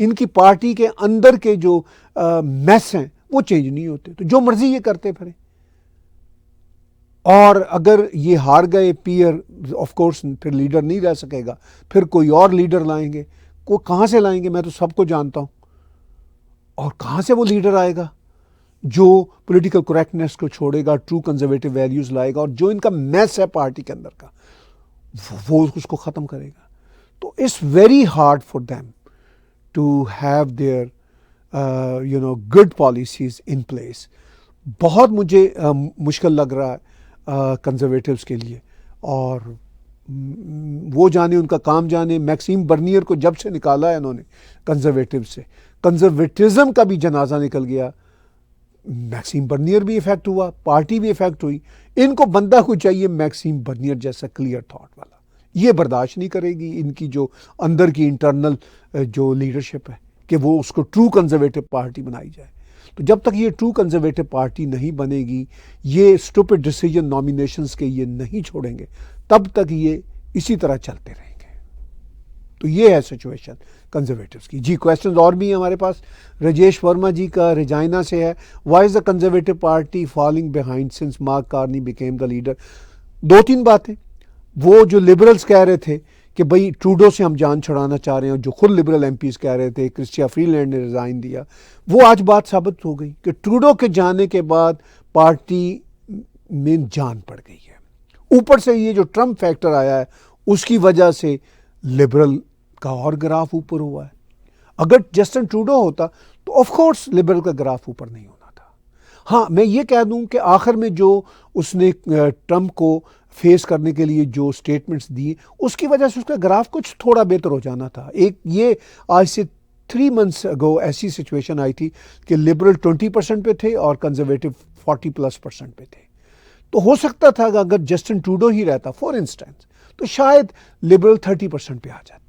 ان کی پارٹی کے اندر کے جو میس ہیں وہ چینج نہیں ہوتے، تو جو مرضی یہ کرتے پھریں۔ اور اگر یہ ہار گئے پیئر، آف کورس پھر لیڈر نہیں رہ سکے گا، پھر کوئی اور لیڈر لائیں گے۔ وہ کہاں سے لائیں گے؟ میں تو سب کو جانتا ہوں، اور کہاں سے وہ لیڈر آئے گا جو پولیٹیکل کریکٹنیس کو چھوڑے گا، ٹرو کنزرویٹو ویلیوز لائے گا، اور جو ان کا میس ہے پارٹی کے اندر کا وہ اس کو ختم کرے گا۔ تو it's very hard for them to have their good policies in place. بہت مجھے مشکل لگ رہا ہے کنزرویٹوز کے لیے، اور وہ جانے ان کا کام جانے۔ میکسیم برنیئر کو جب سے نکالا ہے انہوں نے کنزرویٹو سے، کنزرویٹزم کا بھی جنازہ نکل گیا، میکسیم برنیئر بھی افیکٹ ہوا، پارٹی بھی افیکٹ ہوئی۔ ان کو بندہ کو چاہیے میکسیم برنیئر جیسا کلیئر تھاٹ والا، یہ برداشت نہیں کرے گی ان کی جو اندر کی انٹرنل جو لیڈرشپ ہے کہ وہ اس کو ٹرو کنزرویٹو پارٹی بنائی جائے۔ تو جب تک یہ ٹرو کنزرویٹو پارٹی نہیں بنے گی، یہ اسٹوپڈ ڈیسیجن نامینیشنز کے یہ نہیں چھوڑیں گے، تب تک یہ اسی طرح چلتے رہیں گے۔ تو یہ ہے سچویشن کنزرویٹوز کی۔ جی کویشچنز اور بھی ہیں ہمارے پاس۔ رجیش ورما جی کا رجائنا سے ہے، why is the conservative party falling behind since Mark Carney became the leader? 2-3 باتیں۔ وہ جو لبرلز کہہ رہے تھے کہ بھئی ٹروڈو سے ہم جان چھڑانا چاہ رہے ہیں، جو خود لبرل ایم پیز کہہ رہے تھے، کرسچیا فری لینڈ نے ریزائن دیا، وہ آج بات ثابت ہو گئی کہ ٹروڈو کے جانے کے بعد پارٹی میں جان پڑ گئی ہے۔ اوپر سے یہ جو ٹرمپ فیکٹر آیا ہے اس کی وجہ سے لبرل کا اور گراف اوپر ہوا ہے۔ اگر جسٹن ٹروڈو ہوتا تو آف کورس لبرل کا گراف اوپر نہیں ہونا تھا۔ ہاں میں یہ کہہ دوں کہ آخر میں جو اس نے ٹرمپ کو فیس کرنے کے لیے جو سٹیٹمنٹس دیے اس کی وجہ سے اس کا گراف کچھ تھوڑا بہتر ہو جانا تھا. ایک یہ آج سے 3 months اگو ایسی سچویشن آئی تھی کہ لبرل 20% پہ تھے اور کنزرویٹو 40+% پہ تھے. تو ہو سکتا تھا کہ اگر جسٹن ٹروڈو ہی رہتا فار انسٹنس تو شاید لبرل 30% پہ آ جاتے.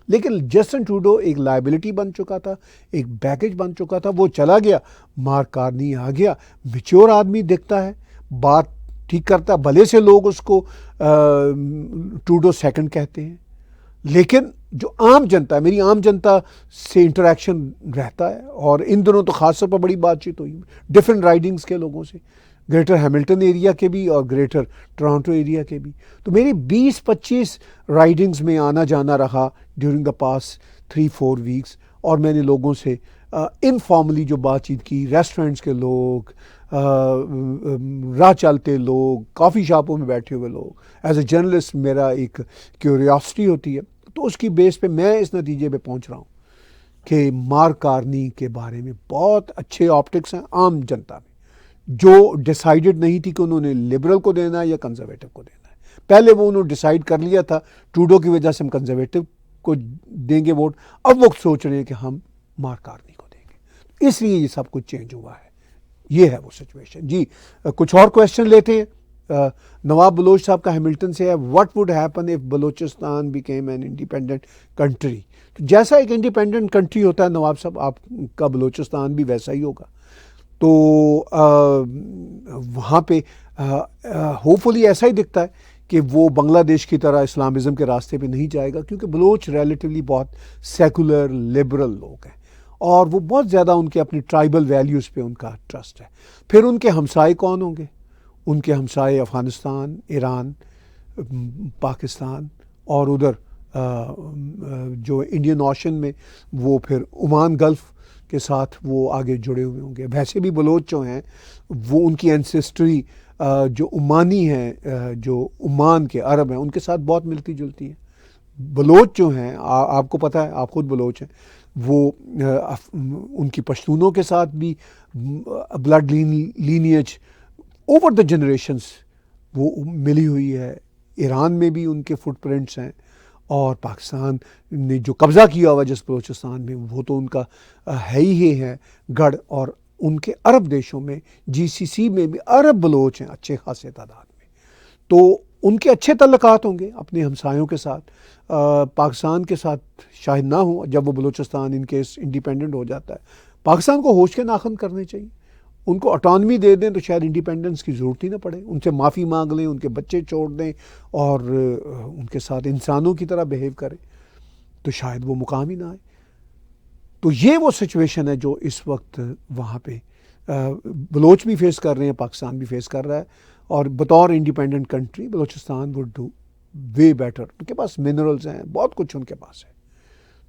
لیکن جسٹن ٹروڈو ایک لائبلٹی بن چکا تھا, ایک بیگیج بن چکا تھا, وہ چلا گیا. مارک کارنی آ گیا, میچور آدمی دکھتا ہے, بات ٹھیک کرتا ہے, بھلے سے لوگ اس کو ٹروڈو سیکنڈ کہتے ہیں, لیکن جو عام جنتا ہے, میری عام جنتا سے انٹریکشن رہتا ہے, اور ان دنوں تو خاص طور پر بڑی بات چیت ہوئی ڈفرینٹ رائڈنگز کے لوگوں سے, گریٹر ہیملٹن ایریا کے بھی اور گریٹر ٹورانٹو ایریا کے بھی. تو میری 20-25 رائڈنگز میں آنا جانا رہا ڈیورنگ دا پاس 3-4 ویکس, اور میں نے لوگوں سے انفارملی جو بات چیت کی, ریسٹورینٹس کے لوگ, راہ چلتے لوگ, کافی شاپوں میں بیٹھے ہوئے لوگ. ایز اے جرنلسٹ میرا ایک کیوریاسٹی ہوتی ہے, تو اس کی بیس پہ میں اس نتیجے پہ پہنچ رہا ہوں کہ مارک کارنی کے بارے میں بہت اچھے آپٹکس ہیں عام جنتا میں, جو ڈیسائیڈڈ نہیں تھی کہ انہوں نے لبرل کو دینا ہے یا کنزرویٹو کو دینا ہے. پہلے وہ انہوں نے ڈیسائیڈ کر لیا تھا ٹروڈو کی وجہ سے ہم کنزرویٹو کو دیں گے ووٹ, اب وہ سوچ رہے ہیں کہ ہم مارک کارنی کو دیں گے. اس لیے یہ سب کچھ چینج ہوا ہے. یہ ہے وہ سچویشن. جی کچھ اور کویشچن لیتے ہیں. نواب بلوچ صاحب کا ہیملٹن سے ہے, what would happen if Balochistan became an independent country. تو جیسا ایک انڈیپینڈنٹ کنٹری ہوتا ہے نواب صاحب, آپ کا بلوچستان بھی ویسا ہی ہوگا. تو وہاں پہ ہوپ فلی ایسا ہی دکھتا ہے کہ وہ بنگلہ دیش کی طرح اسلامزم کے راستے پہ نہیں جائے گا, کیونکہ بلوچ ریلیٹیولی بہت سیکولر لبرل لوگ ہیں, اور وہ بہت زیادہ ان کے اپنی ٹرائبل ویلیوز پہ ان کا ٹرسٹ ہے. پھر ان کے ہمسائے کون ہوں گے؟ ان کے ہمسائے افغانستان, ایران, پاکستان, اور ادھر جو انڈین اوشن میں وہ پھر عمان گلف کے ساتھ وہ آگے جڑے ہوئے ہوں گے. ویسے بھی بلوچ جو ہیں وہ ان کی اینسیسٹری جو عمانی ہیں, جو عمان کے عرب ہیں, ان کے ساتھ بہت ملتی جلتی ہے. بلوچ جو ہیں, آپ کو پتہ ہے, آپ خود بلوچ ہیں, وہ ان کی پشتونوں کے ساتھ بھی blood lineage over the generations وہ ملی ہوئی ہے. ایران میں بھی ان کے فٹ پرنٹس ہیں, اور پاکستان نے جو قبضہ کیا ہوا جس بلوچستان میں وہ تو ان کا ہے ہی ہے گڑھ. اور ان کے عرب دیشوں میں GCC میں بھی عرب بلوچ ہیں اچھے خاصے تعداد میں. تو ان کے اچھے تعلقات ہوں گے اپنے ہمسایوں کے ساتھ. پاکستان کے ساتھ شاید نہ ہوں جب وہ بلوچستان ان کیس انڈیپینڈنٹ ہو جاتا ہے. پاکستان کو ہوش کے ناخن کرنے چاہیے, ان کو اٹانومی دے دیں تو شاید انڈیپینڈنس کی ضرورت ہی نہ پڑے. ان سے معافی مانگ لیں, ان کے بچے چھوڑ دیں, اور ان کے ساتھ انسانوں کی طرح بیہیو کریں, تو شاید وہ مقام ہی نہ آئے. تو یہ وہ سچویشن ہے جو اس وقت وہاں پہ بلوچ بھی فیس کر رہے ہیں, پاکستان بھی فیس کر رہا ہے. اور بطور independent country Balochistan would do way better. ان کے پاس منرلز ہیں, بہت کچھ ان کے پاس ہے,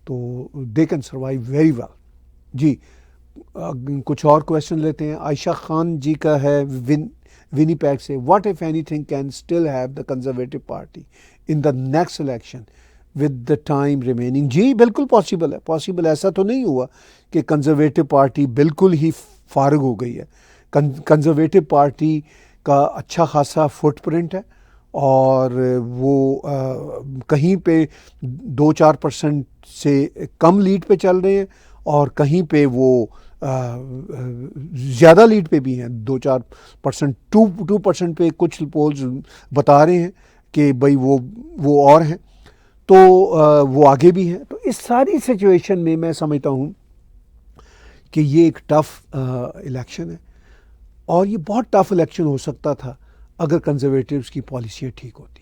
تو they can survive very well. جی کچھ اور کویشچن لیتے ہیں. عائشہ خان جی کا ہے ونی پیگ سے, what if anything can still have the conservative party in the next election with the time remaining. جی بالکل پاسبل ہے, پاسبل. ایسا تو نہیں ہوا کہ کنزرویٹو پارٹی بالکل ہی فارغ ہو گئی ہے. کنزرویٹو پارٹی کا اچھا خاصا فٹ پرنٹ ہے, اور وہ کہیں پہ 2-4% سے کم لیڈ پہ چل رہے ہیں, اور کہیں پہ وہ زیادہ لیڈ پہ بھی ہیں, 2-4%, 2% پہ کچھ پولز بتا رہے ہیں کہ بھئی وہ اور ہیں, تو وہ آگے بھی ہیں. تو اس ساری سچویشن میں میں سمجھتا ہوں کہ یہ ایک ٹف الیکشن ہے, اور یہ بہت ٹف الیکشن ہو سکتا تھا اگر کنزرویٹیوز کی پالیسیاں ٹھیک ہوتی.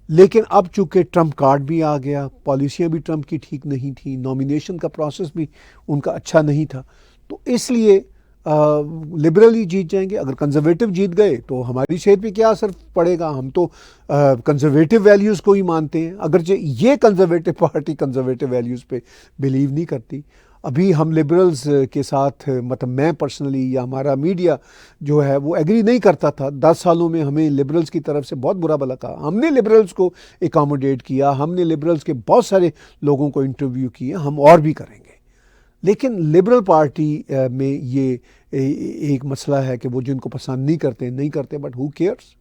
لیکن اب چونکہ ٹرمپ کارڈ بھی آ گیا, پالیسیاں بھی ٹرمپ کی ٹھیک نہیں تھیں, نامینیشن کا پروسیس بھی ان کا اچھا نہیں تھا, تو اس لیے لبرل ہی جیت جائیں گے. اگر کنزرویٹو جیت گئے تو ہماری صحت پہ کیا اثر پڑے گا؟ ہم تو کنزرویٹو ویلیوز کو ہی مانتے ہیں, اگرچہ یہ کنزرویٹو پارٹی کنزرویٹو ویلیوز پہ بلیو نہیں کرتی. ابھی ہم لبرلز کے ساتھ, مطلب میں پرسنلی یا ہمارا میڈیا جو ہے وہ ایگری نہیں کرتا تھا. 10 سالوں میں ہمیں لبرلز کی طرف سے بہت برا بھلا کہا. ہم نے لبرلز کو اکاموڈیٹ کیا, ہم نے لبرلز کے بہت سارے لوگوں کو انٹرویو کیا, ہم اور بھی کریں گے. لیکن لبرل پارٹی میں یہ ایک مسئلہ ہے کہ وہ جن کو پسند نہیں کرتے, بٹ ہو کیئرس.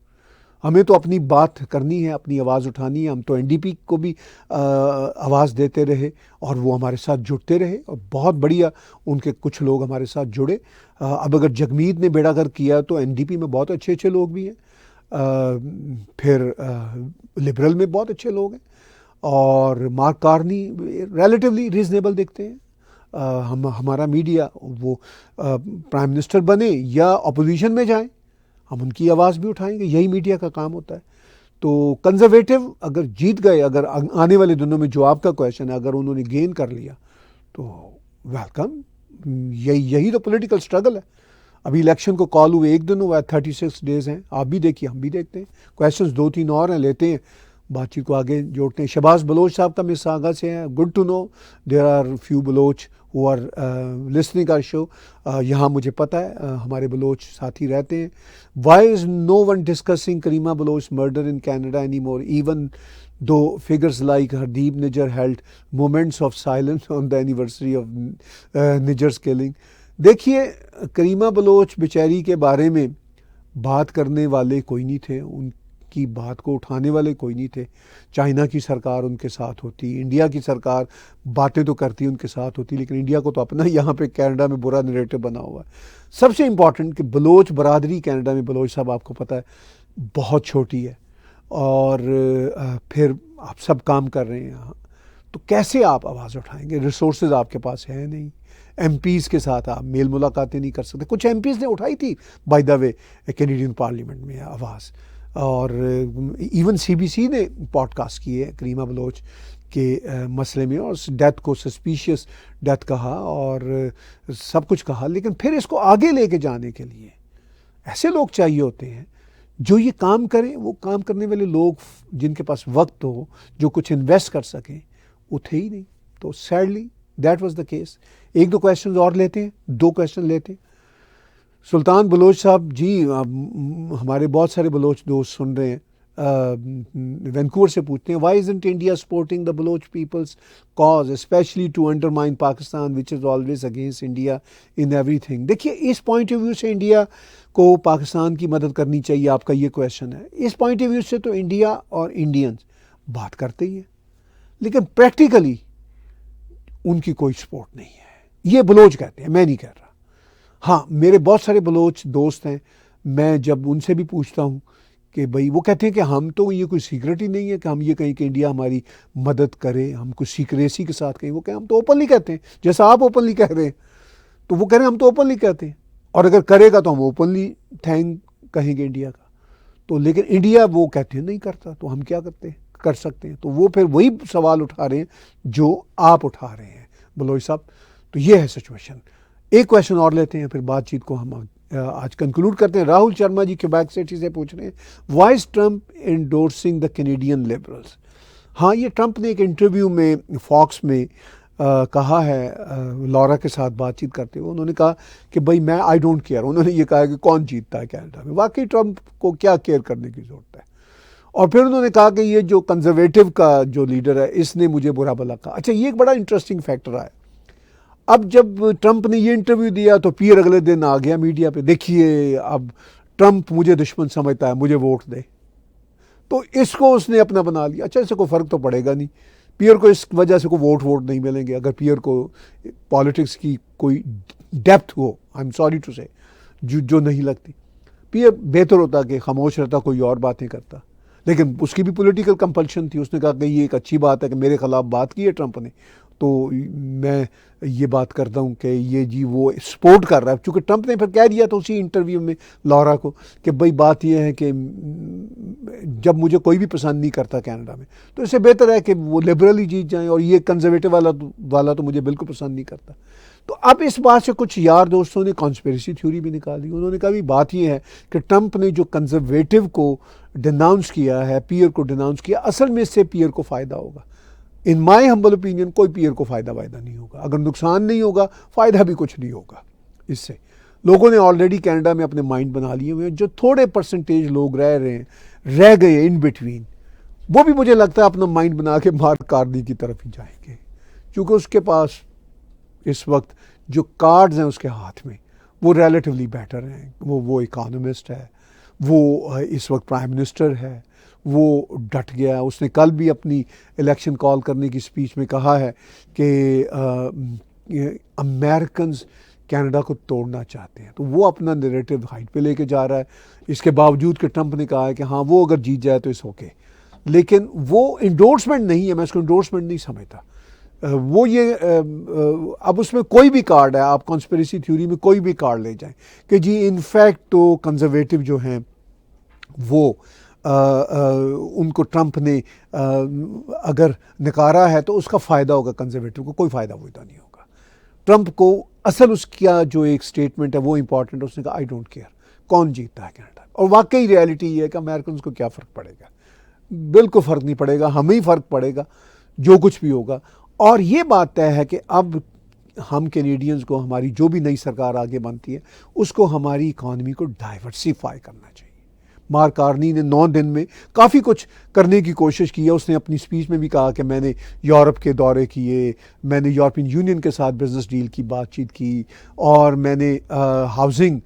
ہمیں تو اپنی بات کرنی ہے، اپنی آواز اٹھانی ہے. ہم تو NDP کو بھی آواز دیتے رہے اور وہ ہمارے ساتھ جڑتے رہے اور بہت بڑھیا ان کے کچھ لوگ ہمارے ساتھ جڑے. اب اگر جگمیت نے بیڑا گرک کیا تو NDP میں بہت اچھے اچھے لوگ بھی ہیں، پھر لبرل میں بہت اچھے لوگ ہیں، اور مارک کارنی ریلیٹیولی ریزنیبل دکھتے ہیں. ہمارا میڈیا وہ پرائم منسٹر بنے یا اپوزیشن میں جائیں، ہم ان کی آواز بھی اٹھائیں گے. یہی میڈیا کا کام ہوتا ہے. تو کنزرویٹو اگر جیت گئے، اگر آنے والے دنوں میں جو آپ کا کویشچن ہے اگر انہوں نے گین کر لیا تو ویلکم. یہی تو پولیٹیکل اسٹرگل ہے. ابھی الیکشن کو کال ہوئے 1 دن ہوا ہے، 36 ڈیز ہیں. آپ بھی دیکھیے، ہم بھی دیکھتے ہیں. کویشچنز 2-3 اور ہیں، لیتے ہیں، بات چیت کو آگے جوڑتے ہیں. شہباز بلوچ صاحب کا مساگا سے ہے. Good to know there are few Baloch who are listening our show. یہاں مجھے پتہ ہے ہمارے بلوچ ساتھی رہتے ہیں. Why is no one discussing Karima Baloch's murder in Canada anymore, even though figures like Hardeep Nijjar held moments of silence on the anniversary of Nijjar's killing? دیکھیے، کریمہ بلوچ بیچاری کے بارے میں بات کرنے والے کوئی نہیں تھے، ان کی بات کو اٹھانے والے کوئی نہیں تھے. چائنا کی سرکار ان کے ساتھ ہوتی، انڈیا کی سرکار باتیں تو کرتی ان کے ساتھ ہوتی، لیکن انڈیا کو تو اپنا یہاں پہ کینیڈا میں برا نریٹو بنا ہوا ہے. سب سے امپورٹنٹ کہ بلوچ برادری کینیڈا میں، بلوچ صاحب آپ کو پتہ ہے بہت چھوٹی ہے، اور پھر آپ سب کام کر رہے ہیں. تو کیسے آپ آواز اٹھائیں گے؟ ریسورسز آپ کے پاس ہے نہیں. MPs کے ساتھ آپ میل ملاقاتیں نہیں کر سکتے. کچھ MPs نے اٹھائی تھی by the way Canadian parliament میں آواز، اور ایون CBC نے پوڈ کاسٹ کیے کریمہ بلوچ کے مسئلے میں، اور ڈیتھ کو سسپیشیس ڈیتھ کہا اور سب کچھ کہا. لیکن پھر اس کو آگے لے کے جانے کے لیے ایسے لوگ چاہیے ہوتے ہیں جو یہ کام کریں. وہ کام کرنے والے لوگ جن کے پاس وقت ہو، جو کچھ انویسٹ کر سکیں، وہ تھے ہی نہیں. تو sadly that was the case. 1-2 questions اور لیتے ہیں، 2 کویشچن لیتے ہیں. سلطان بلوچ صاحب جی، ہمارے بہت سارے بلوچ دوست سن رہے ہیں، وینکوور سے پوچھتے ہیں why isn't India supporting the Baloch people's cause especially to undermine Pakistan which is always against India in everything. دیکھیے، اس پوائنٹ آف ویو سے انڈیا کو پاکستان کی مدد کرنی چاہیے. آپ کا یہ کویشچن ہے. اس پوائنٹ آف ویو سے تو انڈیا اور انڈینز بات کرتے ہی ہیں، لیکن پریکٹیکلی ان کی کوئی سپورٹ نہیں ہے. یہ بلوچ کہتے ہیں، میں نہیں کہہ رہا. ہاں، میرے بہت سارے بلوچ دوست ہیں، میں جب ان سے بھی پوچھتا ہوں کہ بھائی، وہ کہتے ہیں کہ ہم تو یہ کوئی سیکرٹ ہی نہیں ہے کہ ہم یہ کہیں کہ انڈیا ہماری مدد کرے، ہم کچھ سیکریسی کے ساتھ کہیں. وہ کہیں ہم تو اوپنلی کہتے ہیں، جیسا آپ اوپنلی کہہ رہے ہیں. تو وہ کہہ رہے ہیں ہم تو اوپنلی کہتے ہیں، اور اگر کرے گا تو ہم اوپنلی تھینک کہیں گے انڈیا کا. تو لیکن انڈیا وہ کہتے ہیں نہیں کرتا، تو ہم کیا کر سکتے ہیں. تو وہ پھر وہی سوال اٹھا رہے ہیں جو آپ اٹھا رہے ہیں بلوچ صاحب. تو یہ ہے سچویشن. ایک کویشچن اور لیتے ہیں، پھر بات چیت کو ہم آج کنکلوڈ کرتے ہیں. راہل شرما جی کیبیک سٹی سے پوچھ رہے ہیں وائی از ٹرمپ انڈورسنگ دا کینیڈین لبرلز. ہاں، یہ ٹرمپ نے ایک انٹرویو میں فاکس میں کہا ہے، لورا کے ساتھ بات چیت کرتے ہوئے انہوں نے کہا کہ بھائی میں آئی ڈونٹ کیئر. انہوں نے یہ کہا کہ کون جیتتا ہے کینیڈا میں. واقعی ٹرمپ کو کیا کیئر کرنے کی ضرورت ہے. اور پھر انہوں نے کہا کہ یہ جو کنزرویٹو کا جو لیڈر ہے اس نے مجھے برا بھلا کہا. اچھا، یہ ایک بڑا انٹرسٹنگ فیکٹر ہے. اب جب ٹرمپ نے یہ انٹرویو دیا تو پیر اگلے دن آ گیا میڈیا پہ، دیکھیے اب ٹرمپ مجھے دشمن سمجھتا ہے، مجھے ووٹ دے. تو اس کو اس نے اپنا بنا لیا. اچھا، اس سے کوئی فرق تو پڑے گا نہیں. پیئر کو اس وجہ سے کوئی ووٹ نہیں ملیں گے. اگر پیئر کو پالیٹکس کی کوئی ڈیپتھ ہو، I'm sorry to say, جو نہیں لگتی، پیئر بہتر ہوتا کہ خاموش رہتا، کوئی اور باتیں کرتا. لیکن اس کی بھی پولیٹیکل کمپلشن تھی. اس نے کہا کہ یہ ایک اچھی بات ہے کہ میرے خلاف بات کی ہے ٹرمپ نے، تو میں یہ بات کرتا ہوں کہ یہ جی وہ سپورٹ کر رہا ہے. چونکہ ٹرمپ نے پھر کہہ دیا تھا اسی انٹرویو میں لورا کو کہ بھائی بات یہ ہے کہ جب مجھے کوئی بھی پسند نہیں کرتا کینیڈا میں، تو اس سے بہتر ہے کہ وہ لبرل ہی جیت جائیں، اور یہ کنزرویٹو والا تو مجھے بالکل پسند نہیں کرتا. تو اب اس بات سے کچھ یار دوستوں نے کانسپیریسی تھیوری بھی نکالی. انہوں نے کہا بھی بات یہ ہے کہ ٹرمپ نے جو کنزرویٹو کو ڈیناؤنس کیا ہے، پیئر کو ڈیناؤنس کیا، اصل میں اس سے پیئر کو فائدہ ہوگا. ان مائی ہمبل اوپینین کوئی پیئر کو فائدہ نہیں ہوگا. اگر نقصان نہیں ہوگا، فائدہ بھی کچھ نہیں ہوگا. اس سے لوگوں نے آلریڈی کینیڈا میں اپنے مائنڈ بنا لیے ہوئے ہیں. جو تھوڑے پرسنٹیج لوگ رہ گئے ان بٹوین، وہ بھی مجھے لگتا ہے اپنا مائنڈ بنا کے مارک کارنی کی طرف ہی جائیں گے، کیونکہ اس کے پاس اس وقت جو کارڈز ہیں اس کے ہاتھ میں وہ ریلیٹیولی بیٹر ہیں. وہ اکانومسٹ ہے، وہ اس وقت پرائم منسٹر ہے، وہ ڈٹ گیا. اس نے کل بھی اپنی الیکشن کال کرنے کی اسپیچ میں کہا ہے کہ امریکنز کینیڈا کو توڑنا چاہتے ہیں. تو وہ اپنا نیریٹو ہائٹ پہ لے کے جا رہا ہے، اس کے باوجود کہ ٹرمپ نے کہا ہے کہ ہاں وہ اگر جیت جائے تو اس اوکے. لیکن وہ انڈورسمنٹ نہیں ہے، میں اس کو انڈورسمنٹ نہیں سمجھتا. وہ یہ اب اس میں کوئی بھی کارڈ ہے، آپ کانسپریسی تھیوری میں کوئی بھی کارڈ لے جائیں کہ جی انفیکٹ تو کنزرویٹو جو ہیں وہ ان کو ٹرمپ نے اگر نکارا ہے تو اس کا فائدہ ہوگا کنزرویٹو کو. کوئی فائدہ وائدہ نہیں ہوگا. ٹرمپ کو اصل اس کا جو ایک سٹیٹمنٹ ہے وہ امپورٹنٹ ہے. اس نے کہا آئی ڈونٹ کیئر کون جیتتا ہے کینیڈا. اور واقعی ریالٹی یہ ہے کہ امریکنز کو کیا فرق پڑے گا؟ بالکل فرق نہیں پڑے گا. ہمیں ہی فرق پڑے گا جو کچھ بھی ہوگا. اور یہ بات طے ہے کہ اب ہم کینیڈینز کو ہماری جو بھی نئی سرکار آگے بنتی ہے اس کو ہماری اکانومی کو ڈائیورسیفائی کرنا چاہیے. مارک کارنی نے 9 دن میں کافی کچھ کرنے کی کوشش کی ہے. اس نے اپنی سپیچ میں بھی کہا کہ میں نے یورپ کے دورے کیے، میں نے یورپین یونین کے ساتھ بزنس ڈیل کی بات چیت کی، اور میں نے ہاؤسنگ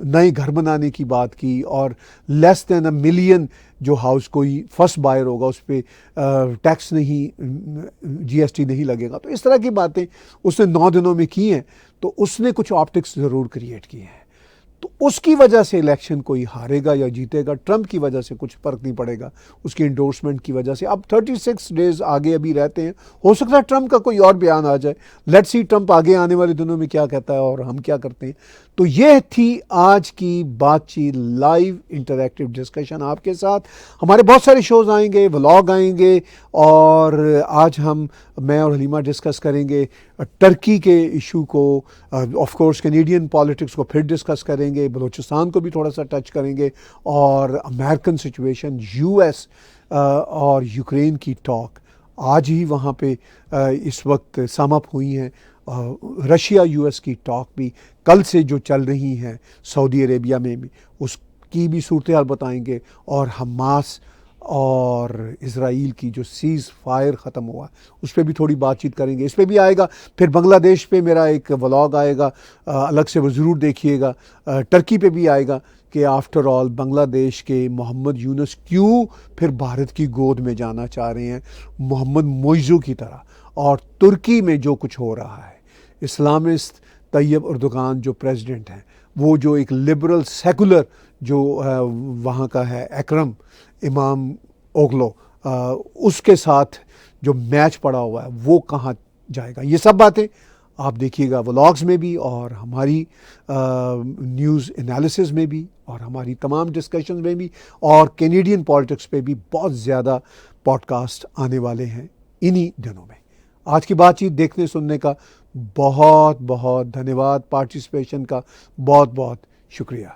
نئے گھر بنانے کی بات کی، اور لیس دین اے ملین جو ہاؤس کوئی فرسٹ بائر ہوگا اس پہ ٹیکس نہیں، جی ایس ٹی نہیں لگے گا. تو اس طرح کی باتیں اس نے 9 دنوں میں کی ہیں. تو اس نے کچھ آپٹکس ضرور کریٹ کیے ہیں. تو اس کی وجہ سے الیکشن کوئی ہارے گا یا جیتے گا، ٹرمپ کی وجہ سے کچھ فرق نہیں پڑے گا، اس کی انڈورسمنٹ کی وجہ سے. اب 36 ڈیز آگے ابھی رہتے ہیں، ہو سکتا ہے ٹرمپ کا کوئی اور بیان آ جائے. لیٹ سی ٹرمپ آگے آنے والے دنوں میں کیا کہتا ہے اور ہم کیا کرتے ہیں. تو یہ تھی آج کی بات چیت، لائیو انٹریکٹیو ڈسکشن آپ کے ساتھ. ہمارے بہت سارے شوز آئیں گے، ولاگ آئیں گے، اور آج میں اور حلیمہ ڈسکس کریں گے ٹرکی کے ایشو کو، آف کورس کینیڈین پالیٹکس کو پھر ڈسکس کریں گے، بلوچستان کو بھی تھوڑا سا ٹچ کریں گے، اور امریکن سچویشن، یو ایس اور یوکرین کی ٹاک. آج ہی وہاں پہ اس وقت سم اپ ہوئی ہیں. رشیا یو ایس کی ٹاک بھی کل سے جو چل رہی ہیں سعودی عربیہ میں بھی، اس کی بھی صورتحال بتائیں گے. اور حماس اور اسرائیل کی جو سیز فائر ختم ہوا اس پہ بھی تھوڑی بات چیت کریں گے. اس پہ بھی آئے گا. پھر بنگلہ دیش پہ میرا ایک ولاگ آئے گا الگ سے، وہ ضرور دیکھیے گا. ٹرکی پہ بھی آئے گا کہ آفٹر آل بنگلہ دیش کے محمد یونس کیوں پھر بھارت کی گود میں جانا چاہ رہے ہیں محمد موئزو کی طرح. اور ترکی میں جو کچھ ہو رہا ہے، اسلامسٹ طیب اردوغان جو پریزیڈنٹ ہیں، وہ جو ایک لبرل سیکولر جو وہاں کا ہے اکرم امام اوگلو، اس کے ساتھ جو میچ پڑا ہوا ہے وہ کہاں جائے گا. یہ سب باتیں آپ دیکھیے گا ولاگز میں بھی، اور ہماری نیوز انالیسز میں بھی، اور ہماری تمام ڈسکشنز میں بھی، اور کینیڈین پالیٹکس پہ بھی بہت زیادہ پوڈ کاسٹ آنے والے ہیں انہی دنوں میں. آج کی بات چیت دیکھنے سننے کا بہت بہت دھنیواد. پارٹیسپیشن کا بہت بہت شکریہ.